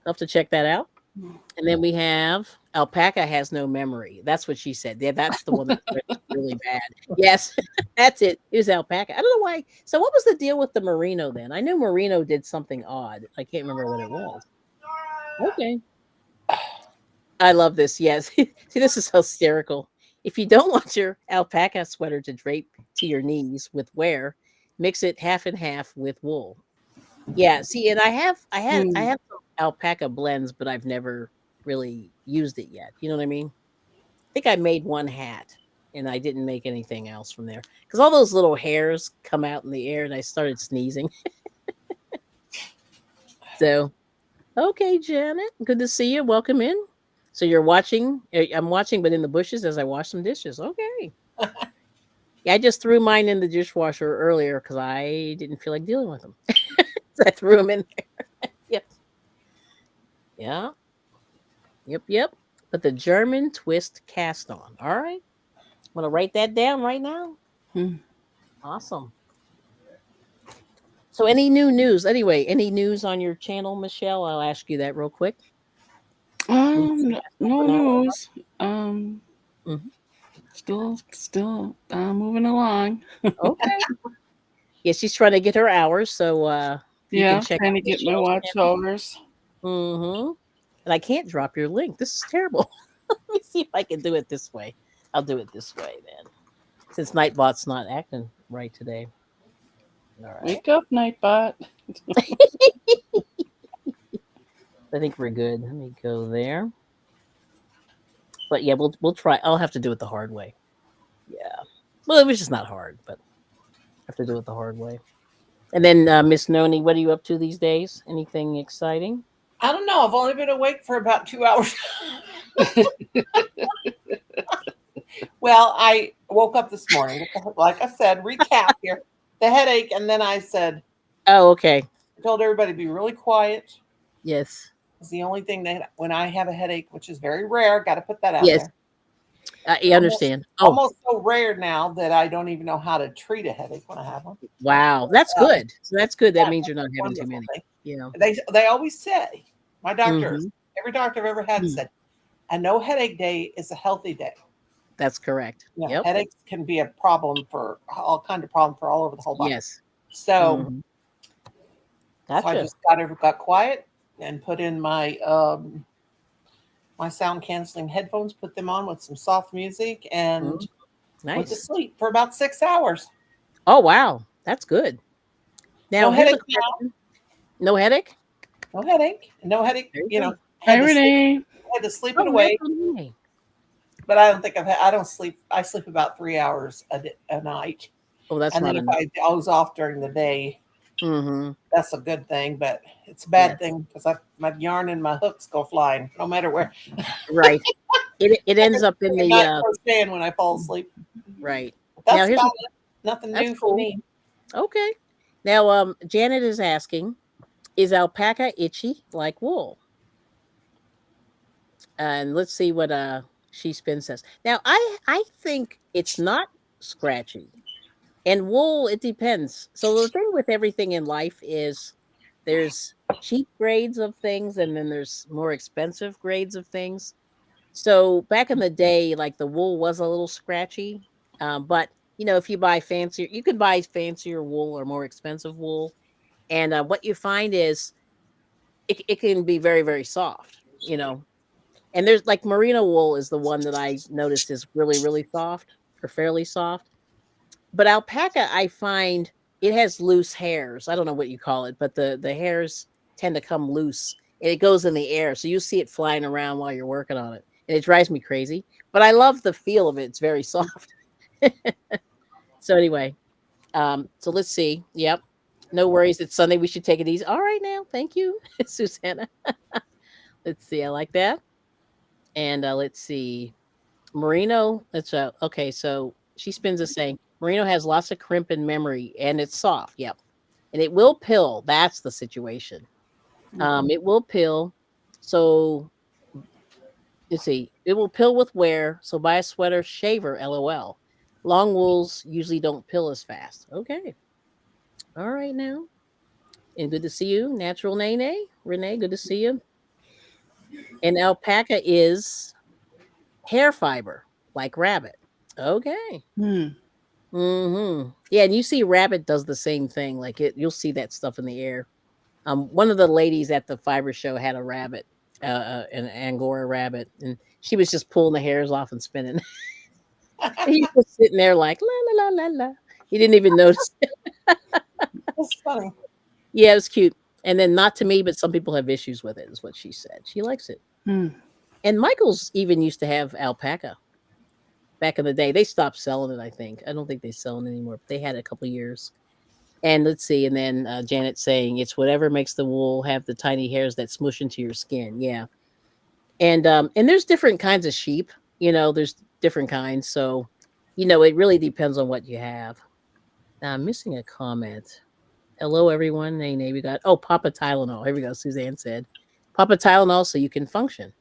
I'll have to check that out. And then we have alpaca has no memory. That's what she said. Yeah, that's the one that's really bad. Yes, that's it. It was alpaca. I don't know why. So what was the deal with the merino then? I knew merino did something odd. I can't remember what it was. Okay. I love this. Yes. See, this is hysterical. If you don't want your alpaca sweater to drape to your knees with wear, mix it half and half with wool. Yeah, see, and I Hmm. have some alpaca blends, but I've never really used it yet. You know what I mean? I think I made one hat and I didn't make anything else from there because all those little hairs come out in the air and I started sneezing. So, okay, Janet, good to see you. Welcome in. So you're watching? I'm watching, but in the bushes as I wash some dishes. Okay. Yeah, I just threw mine in the dishwasher earlier because I didn't feel like dealing with them. So I threw them in there. Yes. Yeah. Yep, yep. But the German twist cast on. All right. I'm gonna write that down right now. Hmm. Awesome. So any new news? Anyway, any news on your channel, Michelle? I'll ask you that real quick. No news. Um, Mhm. still moving along. Okay. Yeah, she's trying to get her hours, so you can Yeah, check trying out to get my Michelle's watch channel. hours. Mm-hmm. And I can't drop your link. This is terrible. Let me see if I can do it this way. I'll do it this way then. since Nightbot's not acting right today. All right. Wake up, Nightbot. I think we're good. Let me go there. But yeah, we'll try. I'll have to do it the hard way. Yeah. Well, it was just not hard, but I have to do it the hard way. And then Miss Noni, what are you up to these days? Anything exciting? I don't know. I've only been awake for about 2 hours. Well, I woke up this morning, like I said, recap here, the headache, and then I said, Oh, okay. I told everybody to be really quiet. Yes. It's the only thing that when I have a headache, which is very rare, got to put that out Yes. there. I Almost, understand. Oh, almost so rare now that I don't even know how to treat a headache when I have one. wow. That's good. So that's good. That means you're not having too Wonderful many. thing. You know. They always say, my doctors, Mhm. every doctor I've ever had Mm. said, a no headache day is a healthy day. That's correct. Yeah, Yep. headaches can be a problem for all kind of problem for all over the whole body. Yes. So, Mhm. so I Gotcha. just got quiet and put in my my sound canceling headphones, put them on with some soft music, and Mhm. went to Nice. sleep for about 6 hours. Oh, wow. That's good. No Now, here's a headache now, question. No headache? no headache, no headache. There you You go. know, Hi, Renee. had to sleep it Oh, away. natural day. But I don't think I don't sleep. I sleep about 3 hours a night, Oh, that's and then not if enough. I doze off during the day, Mm-hmm. that's a good thing. But it's a Yes. bad thing because my yarn and my hooks go flying no matter where. Right. It ends up in I'm the not crocheting when I fall asleep. right. But Now that's here's about it. Nothing that's new for cool. me. Okay. Now Janet is asking, is alpaca itchy like wool? And let's see what she spins says. Now I think it's not scratchy. And wool, it depends. So the thing with everything in life is there's cheap grades of things and then there's more expensive grades of things. So back in the day, like the wool was a little scratchy. But if you buy fancier, you can buy fancier wool or more expensive wool. And what you find is it can be very, very soft. And there's like merino wool is the one that I noticed is really, really soft or fairly soft. But alpaca, I find it has loose hairs. I don't know what you call it, but the hairs tend to come loose and it goes in the air. So you see it flying around while you're working on it. And it drives me crazy. But I love the feel of it. It's very soft. So anyway, so let's see. Yep. No worries. It's Sunday. We should take it easy. All right now. Thank you, Susanna. Let's see. I like that. And let's see. Merino, that's okay. So she spins us saying Merino has lots of crimp and memory and it's soft. Yep. And it will pill. That's the situation. It will pill. So let's see. It will pill with wear. So buy a sweater shaver, LOL. Long wools usually don't pill as fast. Okay. All right now. And good to see you. Natural Nene. Renee, good to see you. And alpaca is hair fiber, like rabbit. Okay. Hmm. Yeah, and you see rabbit does the same thing. Like you'll see that stuff in the air. One of the ladies at the fiber show had a rabbit, an Angora rabbit, and she was just pulling the hairs off and spinning. He was sitting there like la la la la la. He didn't even notice. That's funny. Yeah, it was cute. And then not to me, but some people have issues with it, is what she said. She likes it. Hmm. And Michael's even used to have alpaca back in the day. They stopped selling it, I think. I don't think they sell it anymore, but they had it a couple of years. And let's see, and then Janet saying it's whatever makes the wool have the tiny hairs that smush into your skin. Yeah, and there's different kinds of sheep. There's different kinds, so it really depends on what you have. Now I'm missing a comment. Hello, everyone. Nene, we got Papa Tylenol. Here we go. Suzanne said, Papa Tylenol, so you can function.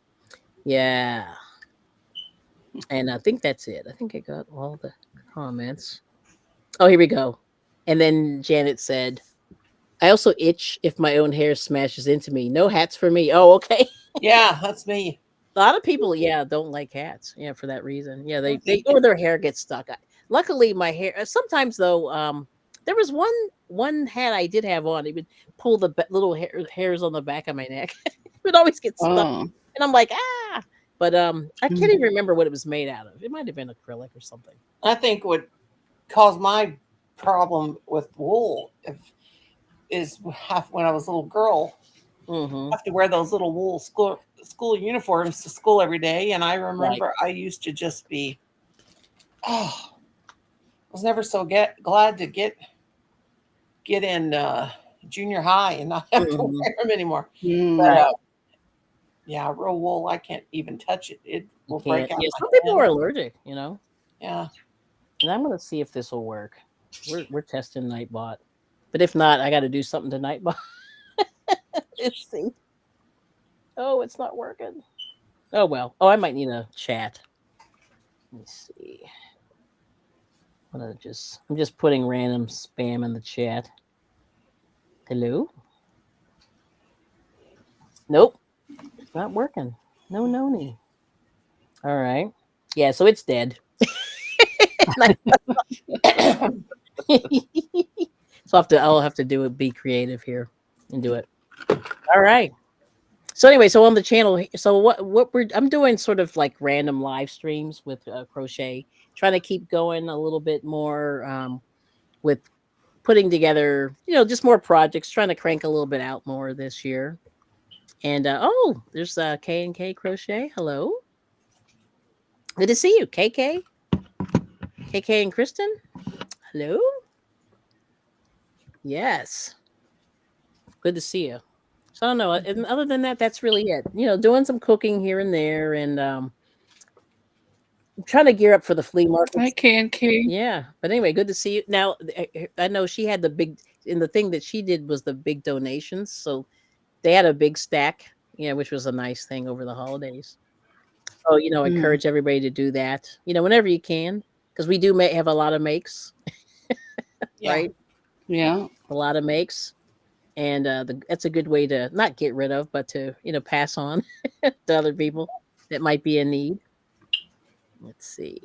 Yeah, and I think that's it. I think I got all the comments. Oh, here we go. And then Janet said, I also itch if my own hair smashes into me. No hats for me. Oh, okay. Yeah, that's me. A lot of people, yeah, don't like hats. Yeah, for that reason. Yeah, they or their hair gets stuck. Luckily, my hair. Sometimes though, there was one hat I did have on. It would pull the little hairs on the back of my neck. It would always get stuck, Oh. and I'm like, ah. But I can't even remember what it was made out of. It might have been acrylic or something. I think what caused my problem with wool. Is half when I was a little girl, Mm-hmm. have to wear those little wool school uniforms to school every day, and I Right. remember I used to just be, oh, I was never so glad to get in junior high and not have to Mm-hmm. wear them anymore. But Mm. Right. yeah, real wool, I can't even touch it. It You will break can't. out Yeah, my some people hand. are allergic, you know. Yeah, And I'm gonna see if this will work. We're testing Nightbot. But if not, I gotta do something to Nightbot. Let's see. Oh, it's not working. Oh well. Oh, I might need a chat. Let me see. I'm just putting random spam in the chat. Hello? Nope, it's not working. No noni. All right. Yeah, so it's dead. So I'll have to do it, be creative here and do it. All right. So anyway, so on the channel, so I'm doing sort of like random live streams with crochet, trying to keep going a little bit more with putting together, just more projects, trying to crank a little bit out more this year. And oh, there's K and K Crochet. Hello, good to see you, KK and Kristen. Hello, yes, good to see you. So I don't know. And other than that, that's really it. Doing some cooking here and there, and I'm trying to gear up for the flea Hi, markets. K and K. Yeah, but anyway, good to see you. Now, I know she had the big, and the thing that she did was the big donations. So they had a big stack, which was a nice thing over the holidays. So, Mm. encourage everybody to do that, whenever you can, because we do have a lot of makes, yeah, right? Yeah. A lot of makes. And that's a good way to not get rid of, but to, pass on to other people that might be in need. Let's see.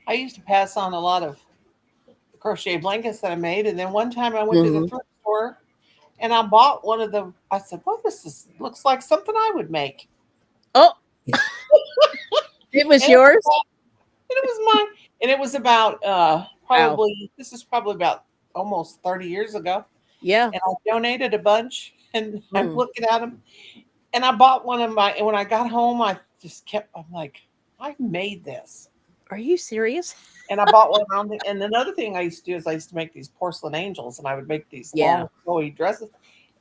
I used to pass on a lot of crochet blankets that I made, and then one time I went to the Hmm. thrift store and I bought one of the. I said, "Well, looks like something I would make," Oh, it was and it was, yours? and it was mine, and it was about Wow. probably this is probably about almost 30 years ago, Yeah. and I donated a bunch, and I'm Mm. looking at them, and I bought one of my, and when I got home, I just kept, I'm like, I made this. Are you serious? And I bought one on the, and another thing I used to do is I used to make these porcelain angels, and I would make these Yeah. long, flowy dresses.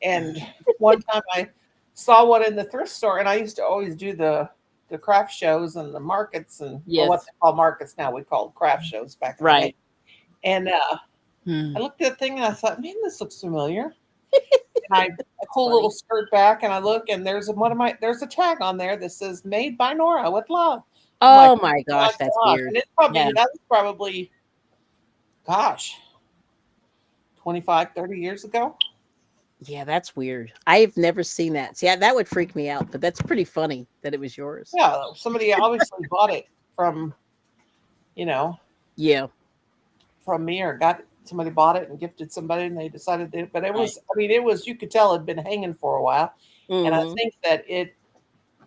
And one time I saw one in the thrift store, and I used to always do the craft shows and the markets, and well, what Yes. they call markets now, we called craft shows back in the day. Right. And I Mm. looked at the thing and I thought, man, this looks familiar. And I That's pull a little funny. skirt back and I look, and there's a tag on there that says "Made by Nora with love." I'm like, Oh my oh my gosh, that's gosh, weird. and Yeah. that was probably, gosh, 25, 30 years ago. Yeah, that's weird. I've never seen that. See, that would freak me out, but that's pretty funny that it was yours. Yeah, somebody obviously bought it from, you know, Yeah. from me, or got somebody bought it and gifted somebody, and they decided to. But it Right. was, I mean, it was, you could tell it had been hanging for a while, and I Mhm. think that it,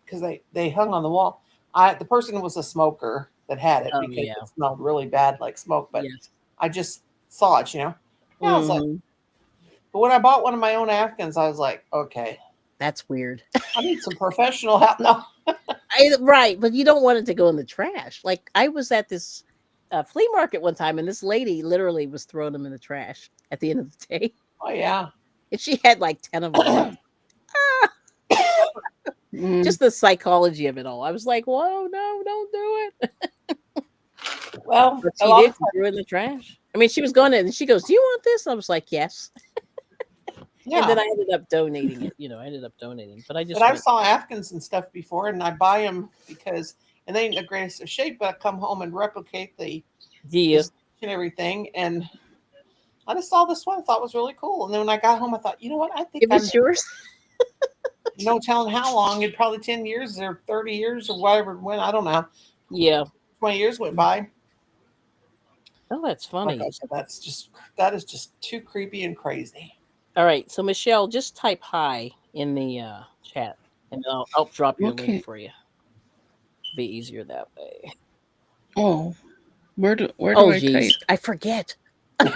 because they hung on the wall. The person was a smoker that had it Oh, because yeah. it smelled really bad like smoke, but Yes. I just saw it, Yeah, I was like, Mhm. but when I bought one of my own Afghans, I was like, okay, That's weird. I need some professional help. No, Right, but you don't want it to go in the trash. Like, I was at this, flea market one time, and this lady literally was throwing them in the trash at the end of the day, oh yeah, and she had, like, 10 of them. I was Mm. just the psychology of it all. I was like, "Whoa, no, don't do it." well, But a she lot of did, she times, threw it in the trash. I mean, she was going in, and she goes, "Do you want this?" I was like, "Yes." And then yeah. I ended up donating it, I ended up donating, but I But just I've went, saw Afghans and stuff before, and I buy them because, and they ain't the greatest of shape, but I come home and replicate the "Yeah, stitch and everything. And I just saw this one, I thought was really cool. And then when I got home, I thought, you know what? I think it I'm, was yours?" no telling how long. It probably 10 years or 30 years or whatever it went. I don't know. Yeah. 20 years went by. Oh, that's Like I funny. said, that is just too creepy and crazy. Alright, so Michelle, just type "hi" in the, chat, and I'll drop your link Okay. for you. Be easier that way. Oh. Where do Oh, I type? geez, I forget. Oh,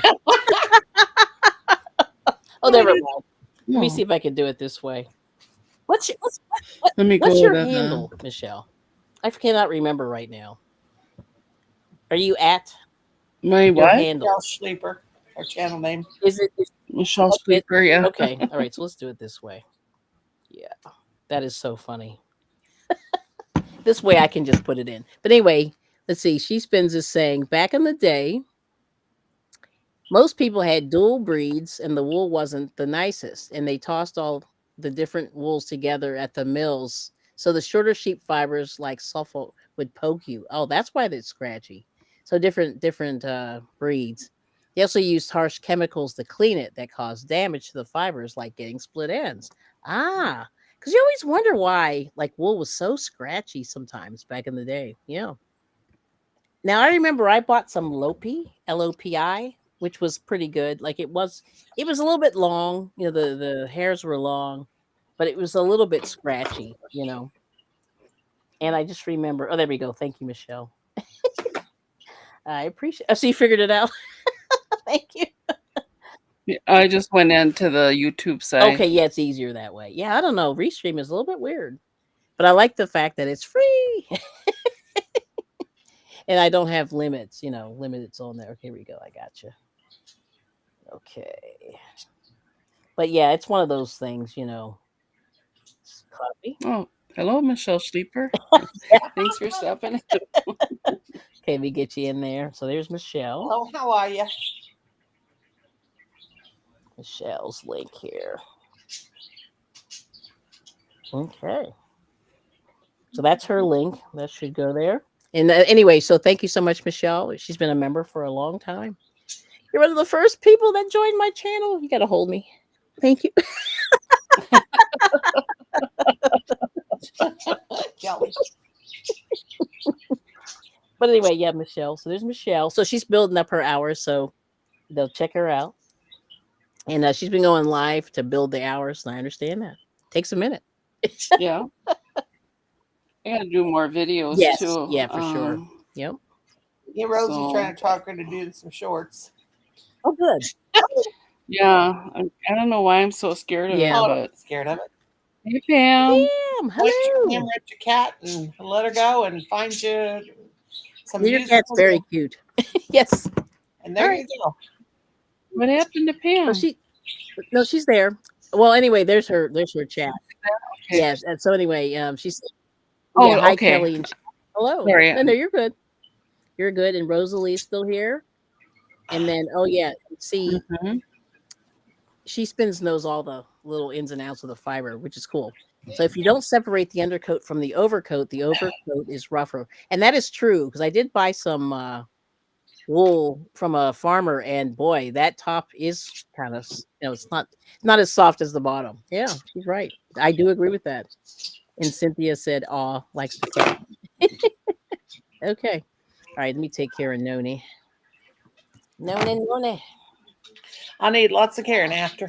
What do I never do? mind. Let me No. see if I can do it this way. What's Let me what's go your to handle, Michelle? I cannot remember right now. Are you at my your what? handle? Michelle Sleeper, our channel name. Is it? Michelle Okay. Sleeper, yeah. Okay. All right. So let's do it this way. Yeah, that is so funny. This way I can just put it in. But anyway, let's see. She spins is saying back in the day, most people had dual breeds and the wool wasn't the nicest. And they tossed all the different wools together at the mills. So the shorter sheep fibers like Suffolk would poke you. Oh, that's why they're scratchy. So different breeds. They also used harsh chemicals to clean it that caused damage to the fibers, like getting split ends. Ah, because you always wonder why like wool was so scratchy sometimes back in the day. Yeah. Now I remember I bought some Lopi, Lopi, which was pretty good. Like it was a little bit long, the hairs were long, but it was a little bit scratchy. And I just remember, oh, there we go. Thank you, Michelle. I appreciate. Oh, so you figured it out. Thank you. I just went into the YouTube site. Okay, yeah, it's easier that way. Yeah, I don't know. Restream is a little bit weird, but I like the fact that it's free. And I don't have limits on there. Okay, here we go. I got you. Okay. But yeah, it's one of those things. Copy. Oh, hello, Michelle Sleeper. Thanks for stopping. Okay, let me get you in there. So there's Michelle. Hello, how are you? Michelle's link here. Okay. So that's her link. That should go there. And anyway, so thank you so much, Michelle. She's been a member for a long time. You're one of the first people that joined my channel. You got to hold me. Thank you. Kelly. But anyway, yeah, Michelle. So there's Michelle. So she's building up her hours. So they'll check her out. And she's been going live to build the hours. And I understand that. Takes a minute. Yeah. I gotta do more videos Yes. too. Yeah, for sure. Yep. Yeah, Rosie's So- trying to talk her to do some shorts. Oh, good. Yeah. I don't know why I'm so scared of Yeah. it, Oh, but I'm scared of it. hey, Pam. Damn. Point your Hello. camera at your cat and let her go and find you some Your music. cat's very cute. Yes. And there All right. you go. What happened to Pam? No, she's there. Well, anyway, there's her chat. Okay. Yes. And so anyway, she's Oh, hi okay. Kelly and hello. Sorry. No, you're good. You're good. And Rosalie's still here. And then see, Mhm. she knows all the little ins and outs of the fiber, which is cool. So if you don't separate the undercoat from the overcoat is rougher. And that is true because I did buy some wool from a farmer, and boy, that top is kind of it's not as soft as the bottom. Yeah, she's right. I do agree with that. And Cynthia said, "Aw, like the cat." Okay, all right. Let me take care of Noni. Noni. I need lots of caring after.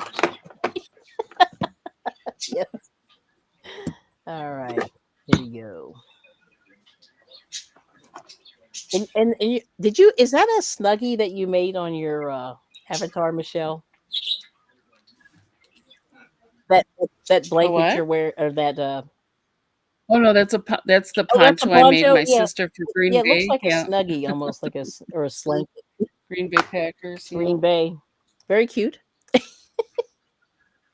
Yes. All right. Here we go. And is that a snuggie that you made on your avatar, Michelle? That blanket what? you're wearing, or that Oh no, that's the that's a poncho I made poncho? my Yeah. sister for Green Yeah, it Bay. looks like Yeah. a snuggie, almost like or a sling. Green Bay Packers. Yeah. Green Bay, very cute.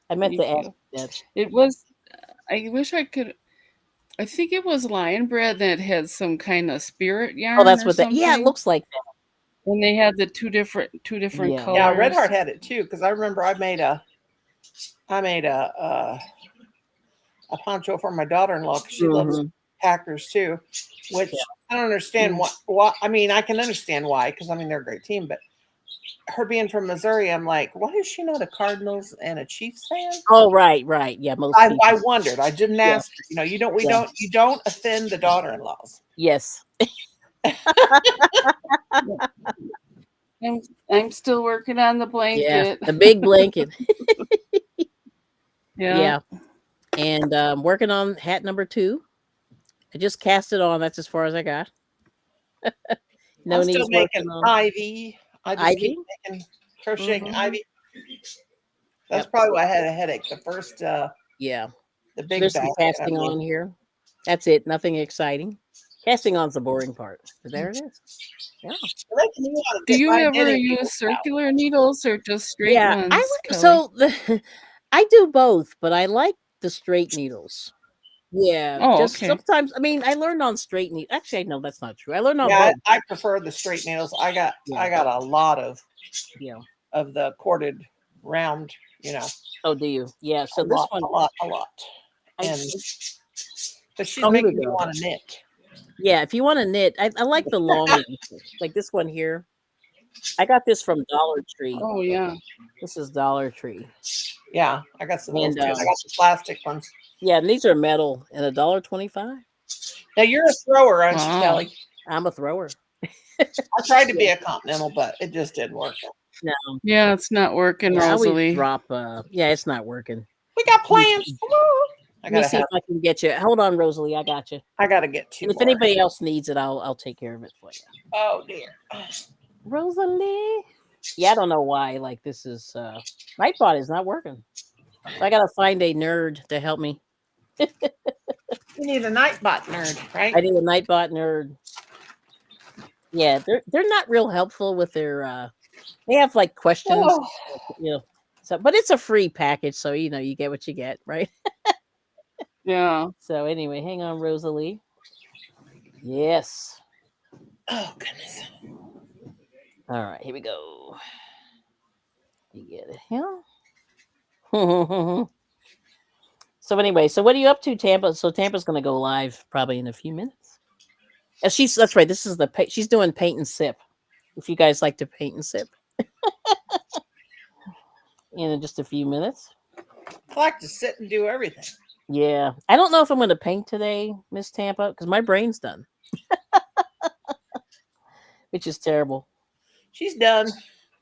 I meant Thank to ask you. you that. It was. I wish I could. I think it was lion bread that had some kind of spirit yarn. Oh, that's or what that. something. Yeah, it looks like that. And they had the two different Yeah. colors. Yeah, Red Heart had it too because I remember I made a poncho for my daughter-in-law because she loves Packers too, which I don't understand why. I mean, I can understand why because I mean they're a great team, but her being from Missouri, I'm like, why is she not a Cardinals and a Chiefs fan? Oh, right. Yeah, most people. I wondered. I didn't ask her. You know, you don't offend the daughter-in-laws. Yes. I'm still working on the blanket. Yeah, the big blanket. Yeah. And working on hat number 2. I just cast it on. That's as far as I got. No I'm still knees making working on ivy. I just keep Ivy. making crocheting Mhm. ivy. That's Yep. probably why I had a headache. The first, Yeah. the big There's some basket I casting made. on here. That's it. Nothing exciting. Casting on's the boring part. But there it is. Yeah. They're making me want to Do get you my ever knitting use needles out. circular needles or just straight Yeah. ones, Kelly? So I do both, but I like the straight needles. Yeah. Oh, Just okay. sometimes. I mean, I learned on straight needles. Actually, no, that's not true. I learned on Yeah, both. I prefer the straight needles. I Yeah. got a lot Yeah. of the corded round, you know, Oh, do you? Yeah. So this one, a lot. I And but she's oh, here we making me go. want to knit. Yeah. If you want to knit, I like the long ones, like this one here. I got this from Dollar Tree. Oh, yeah. This is Dollar Tree, Yeah, I got some of those and too. I got the plastic ones. yeah, and these are metal and $1.25. Now you're a thrower, aren't you, Wow. Kelly? I'm a thrower. I tried to Yeah. be a continental, but it just didn't work. No, Yeah, it's not working, yeah, I always Rosalie. drop. Yeah, it's not working. We got Let me plans. see, Woo! I let me gotta see have. if I can get you. Hold on, Rosalie, I got you. I gotta get two And if more. anybody else needs it, I'll take care of it for you. Oh dear. Rosalie. Yeah, I don't know why. Like this is Nightbot is not working. So I gotta find a nerd to help me. You need a nightbot nerd, right? I need a Nightbot nerd. Yeah, they're not real helpful with their they have like questions, Oh, you know. So but it's a free package, so you know you get what you get, right? Yeah. So anyway, hang on, Rosalie. Yes. oh goodness. All right, here we go. You get it. Yeah. So anyway, so what are you up to, Tampa? So Tampa's gonna go live probably in a few minutes. That's right. This is she's doing paint and sip. If you guys like to paint and sip in just a few minutes. I like to sit and do everything. Yeah. I don't know if I'm gonna paint today, Miss Tampa, because my brain's done. Which is terrible. She's done.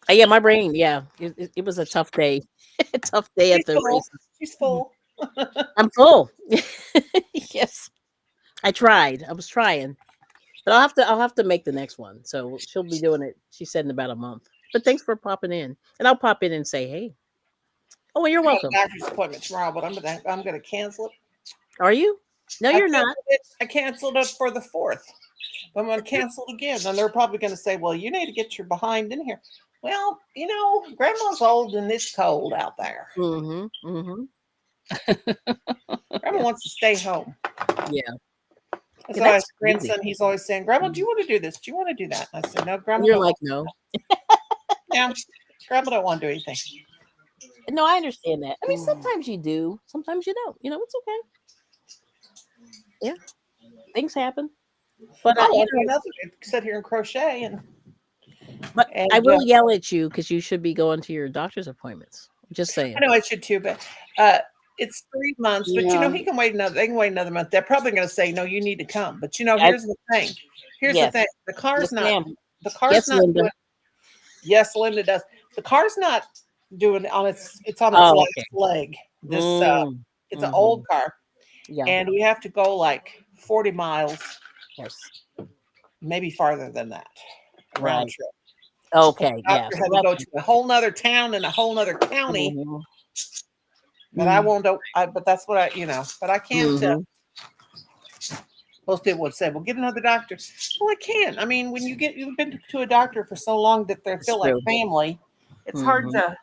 Yeah, my brain, yeah. It was a tough day. A tough day at She's the full. races. She's full. I'm full. Yes. I tried. I was trying. But I'll have to make the next one. So she'll be doing it, she said, in about a month. But thanks for popping in. And I'll pop in and say, hey. Oh, well, you're I got a welcome. doctor's appointment tomorrow, but I'm gonna cancel it. Are you? No, you're not. I canceled it for the 4th. But I'm gonna cancel it again. And they're probably gonna say, well, you need to get your behind in here. Well, you know, grandma's old and it's cold out there. Mm-hmm. Mm-hmm. Grandma Yeah. wants to stay home. Yeah. And Yeah, so my that's crazy. grandson, he's always saying, Grandma, do you want to do this? Do you want to do that? And I said, no, Grandma And you're don't. like, no. Yeah, Grandma don't want to do anything. No, I understand that. I mean, Mm. sometimes you do, sometimes you don't. You know, it's okay. Yeah. Things happen. But I want to do nothing. Sit here and crochet but and I will yell at you because you should be going to your doctor's appointments. Just saying. I know I should too, but it's 3 months. But you know, Yeah. he can wait another. They can wait another month. They're probably going to say, no, you need to come. But you know, I- here's the thing. Here's the Yes. thing. The car's Yes, not. ma'am. The car's Yes, not. Linda. Doing, yes, Linda does. The car's not doing on its. It's on its Oh, last okay. leg. This Mm, it's an old car, yeah. and we have to go like 40 miles, Yes. maybe farther than that, round Right. trip. Okay. The Yeah. doctor So had to go to a whole nother town and a whole nother county. Mhm. But I won't. But that's what I. You know. But I can't. Mhm. Most people would say, "Well, get another doctor." Well, I can't. I mean, when you've been to a doctor for so long that they feel like true. family, it's hard Mhm.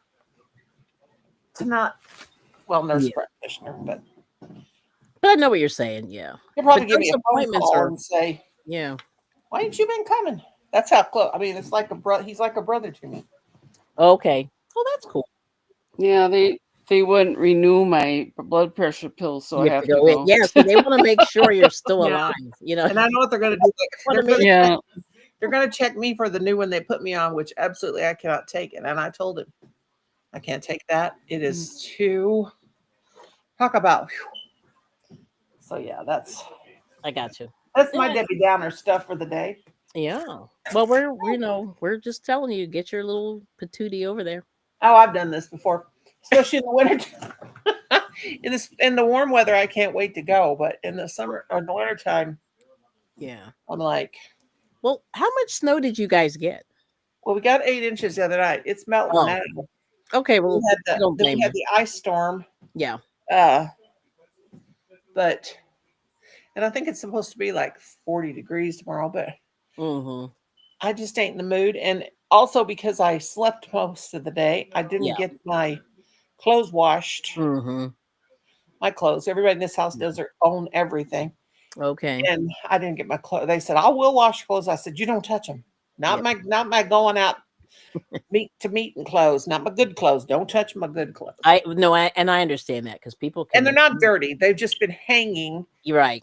to not. Well, nurse Yeah. practitioner, but But I know what you're saying. Yeah. he'll probably But give me those a phone appointments call are. and say, Yeah. "Why ain't you been coming?" That's how close. I mean, it's like a brother. He's like a brother to me. Okay. Oh, that's cool. Yeah, they wouldn't renew my blood pressure pills, so I have to go. Yeah. So they want to make sure you're still Yeah. alive. You know. And I know what they're going to do. Wanna They're make- Yeah. going to check me for the new one they put me on, which absolutely I cannot take it. And I told him, I can't take that. It is too. Talk about. Whew. So yeah, that's I got you. my Yeah. Debbie Downer stuff for the day. Yeah. Well, we're just telling you, get your little patootie over there. Oh, I've done this before, especially in the winter. In the warm weather, I can't wait to go. But in the summer or the winter time, Yeah. I'm like, Well, how much snow did you guys get? Well, we got 8 inches the other night. It's melting Oh, now. okay. We Well, had I don't then we blame had you. the ice storm. Yeah. But and I think it's supposed to be like 40 degrees tomorrow, but Mm-hmm. I just ain't in the mood. And also because I slept most of the day, I didn't Yeah. get my clothes washed. Mm-hmm. My clothes. Everybody in this house does their own everything. Okay. And I didn't get my clothes. They said, I will wash clothes. I said, you don't touch them. Yep. Not my going out meeting clothes, not my good clothes. Don't touch my good clothes. I understand that because people And they're can. not dirty. They've just been hanging. You're right.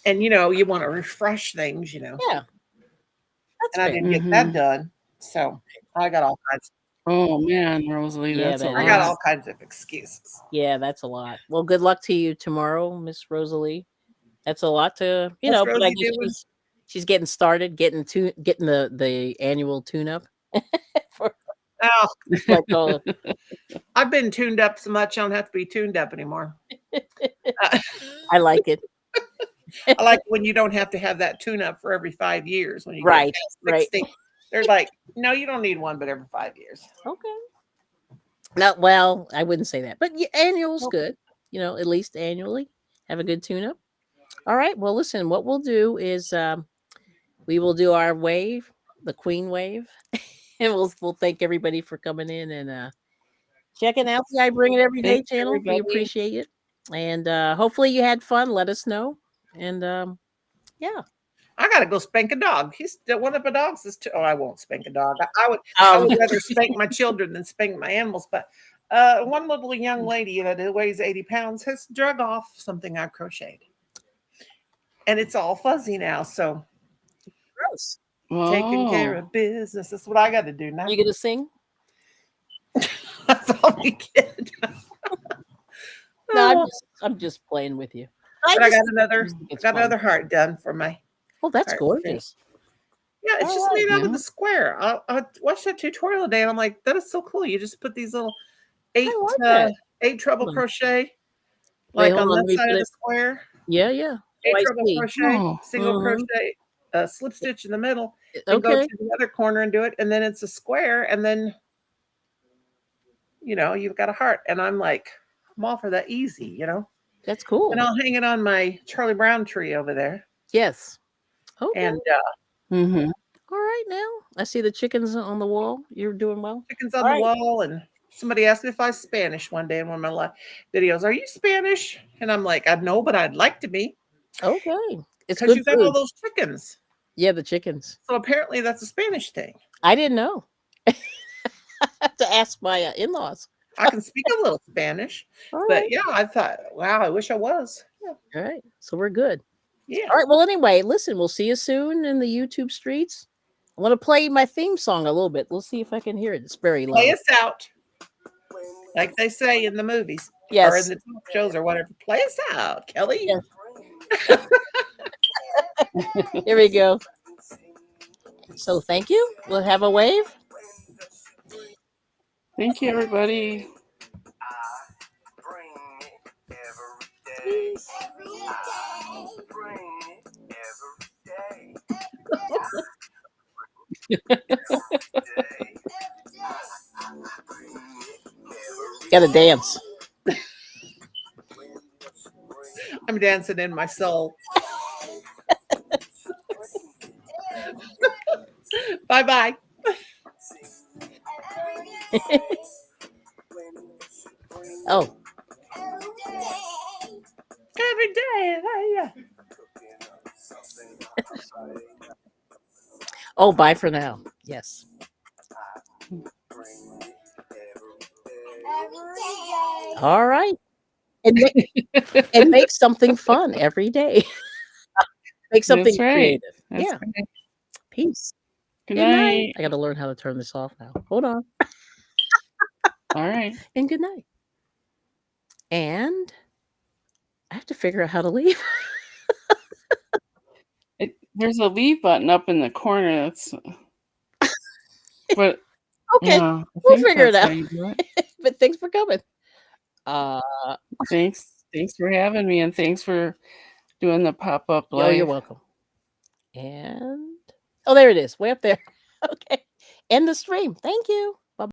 And you want to refresh things, Yeah, that's And I fair. didn't get that done. So I got all kinds. Oh man, Rosalie, Yeah, that's a that I got is. lot. all kinds of excuses. Yeah, that's a lot. Well, good luck to you tomorrow, Miss Rosalie. That's a lot to, What's but I Rosie guess doing? she's getting started, getting the annual tune up. For Oh, like all I've been tuned up so much I don't have to be tuned up anymore. I like it. I like when you don't have to have that tune up for every 5 years when you get Right, past right. 60. They're like, no, you don't need one, but every 5 years. Okay. Not well, I wouldn't say that, but annual's Well, good. At least annually have a good tune up. All right. Well, listen, what we'll do is we will do our wave, the Queen wave, and we'll thank everybody for coming in and checking out the I Bring It Every Day Thanks, channel. We everybody. appreciate it, and hopefully you had fun. Let us know, and yeah. I gotta go spank a dog. He's one of the dogs is too. Oh, I won't spank a dog. I Um, would rather spank my children than spank my animals. But one little young lady that weighs 80 pounds has drug off something I crocheted, and it's all fuzzy now. So gross. taking care Oh, of business. That's what I got to do now. You gonna sing? That's all we get. No, Oh, I'm just playing with you. but I got Think another music is got fun. another heart done for my Oh, that's heart thing. gorgeous. Yeah, it's All just right. made out of yeah. a square. I watched that tutorial today, and I'm like, that is so cool. You just put these little eight I like uh, that. eight treble Hold on. crochet Wait, like hold on on. Let that me side put of it. the square. Yeah, yeah. Oh, Eight I treble see. crochet, Oh, single Mm-hmm. crochet, slip stitch in the middle, then go Okay. to the other corner and do it, and then it's a square, and then you've got a heart. And I'm like, I'm all for that easy. That's And cool. I'll hang it on my Charlie Brown tree over there. Yes. Okay. And mm-hmm. All right. Now I see the chickens on the wall. You're doing well. chickens All on the right. wall. And somebody asked me if I was Spanish one day in one of my videos. Are you Spanish? And I'm like, I know, but I'd like to be Okay. It's because good you got all food. those chickens. Yeah, the chickens. So apparently that's a Spanish thing. I didn't know. I have to ask my in-laws. I can speak a little Spanish, All but right. yeah, I thought, wow, I wish I was. Yeah. All right. So we're good. Yeah. All right. Well, anyway, listen, we'll see you soon in the YouTube streets. I want to play my theme song a little bit. We'll see if I can hear it. It's very Play low. us out, like they say in the movies or in Yes. the talk shows or whatever. Play us out, Kelly. Yes. Here we go. So thank you. We'll have a wave. Thank you, everybody. Gotta dance. I'm dancing in my soul. Bye bye. Oh. Every day. Oh, bye for now. Yes. All right. And make something fun every day. Make something That's right. creative. That's Yeah. right. Peace. Good Good night. night. I got to learn how to turn this off now. Hold on. All right. And good night. And I have to figure out how to leave. There's a leave button up in the corner. That's but Okay. yeah, I We'll think figure it that's how out. you do it. But thanks for coming. Thanks for having me, and thanks for doing the pop-up Oh, you're live. welcome. And Oh, there it is, way up there. Okay. End the stream. Thank you.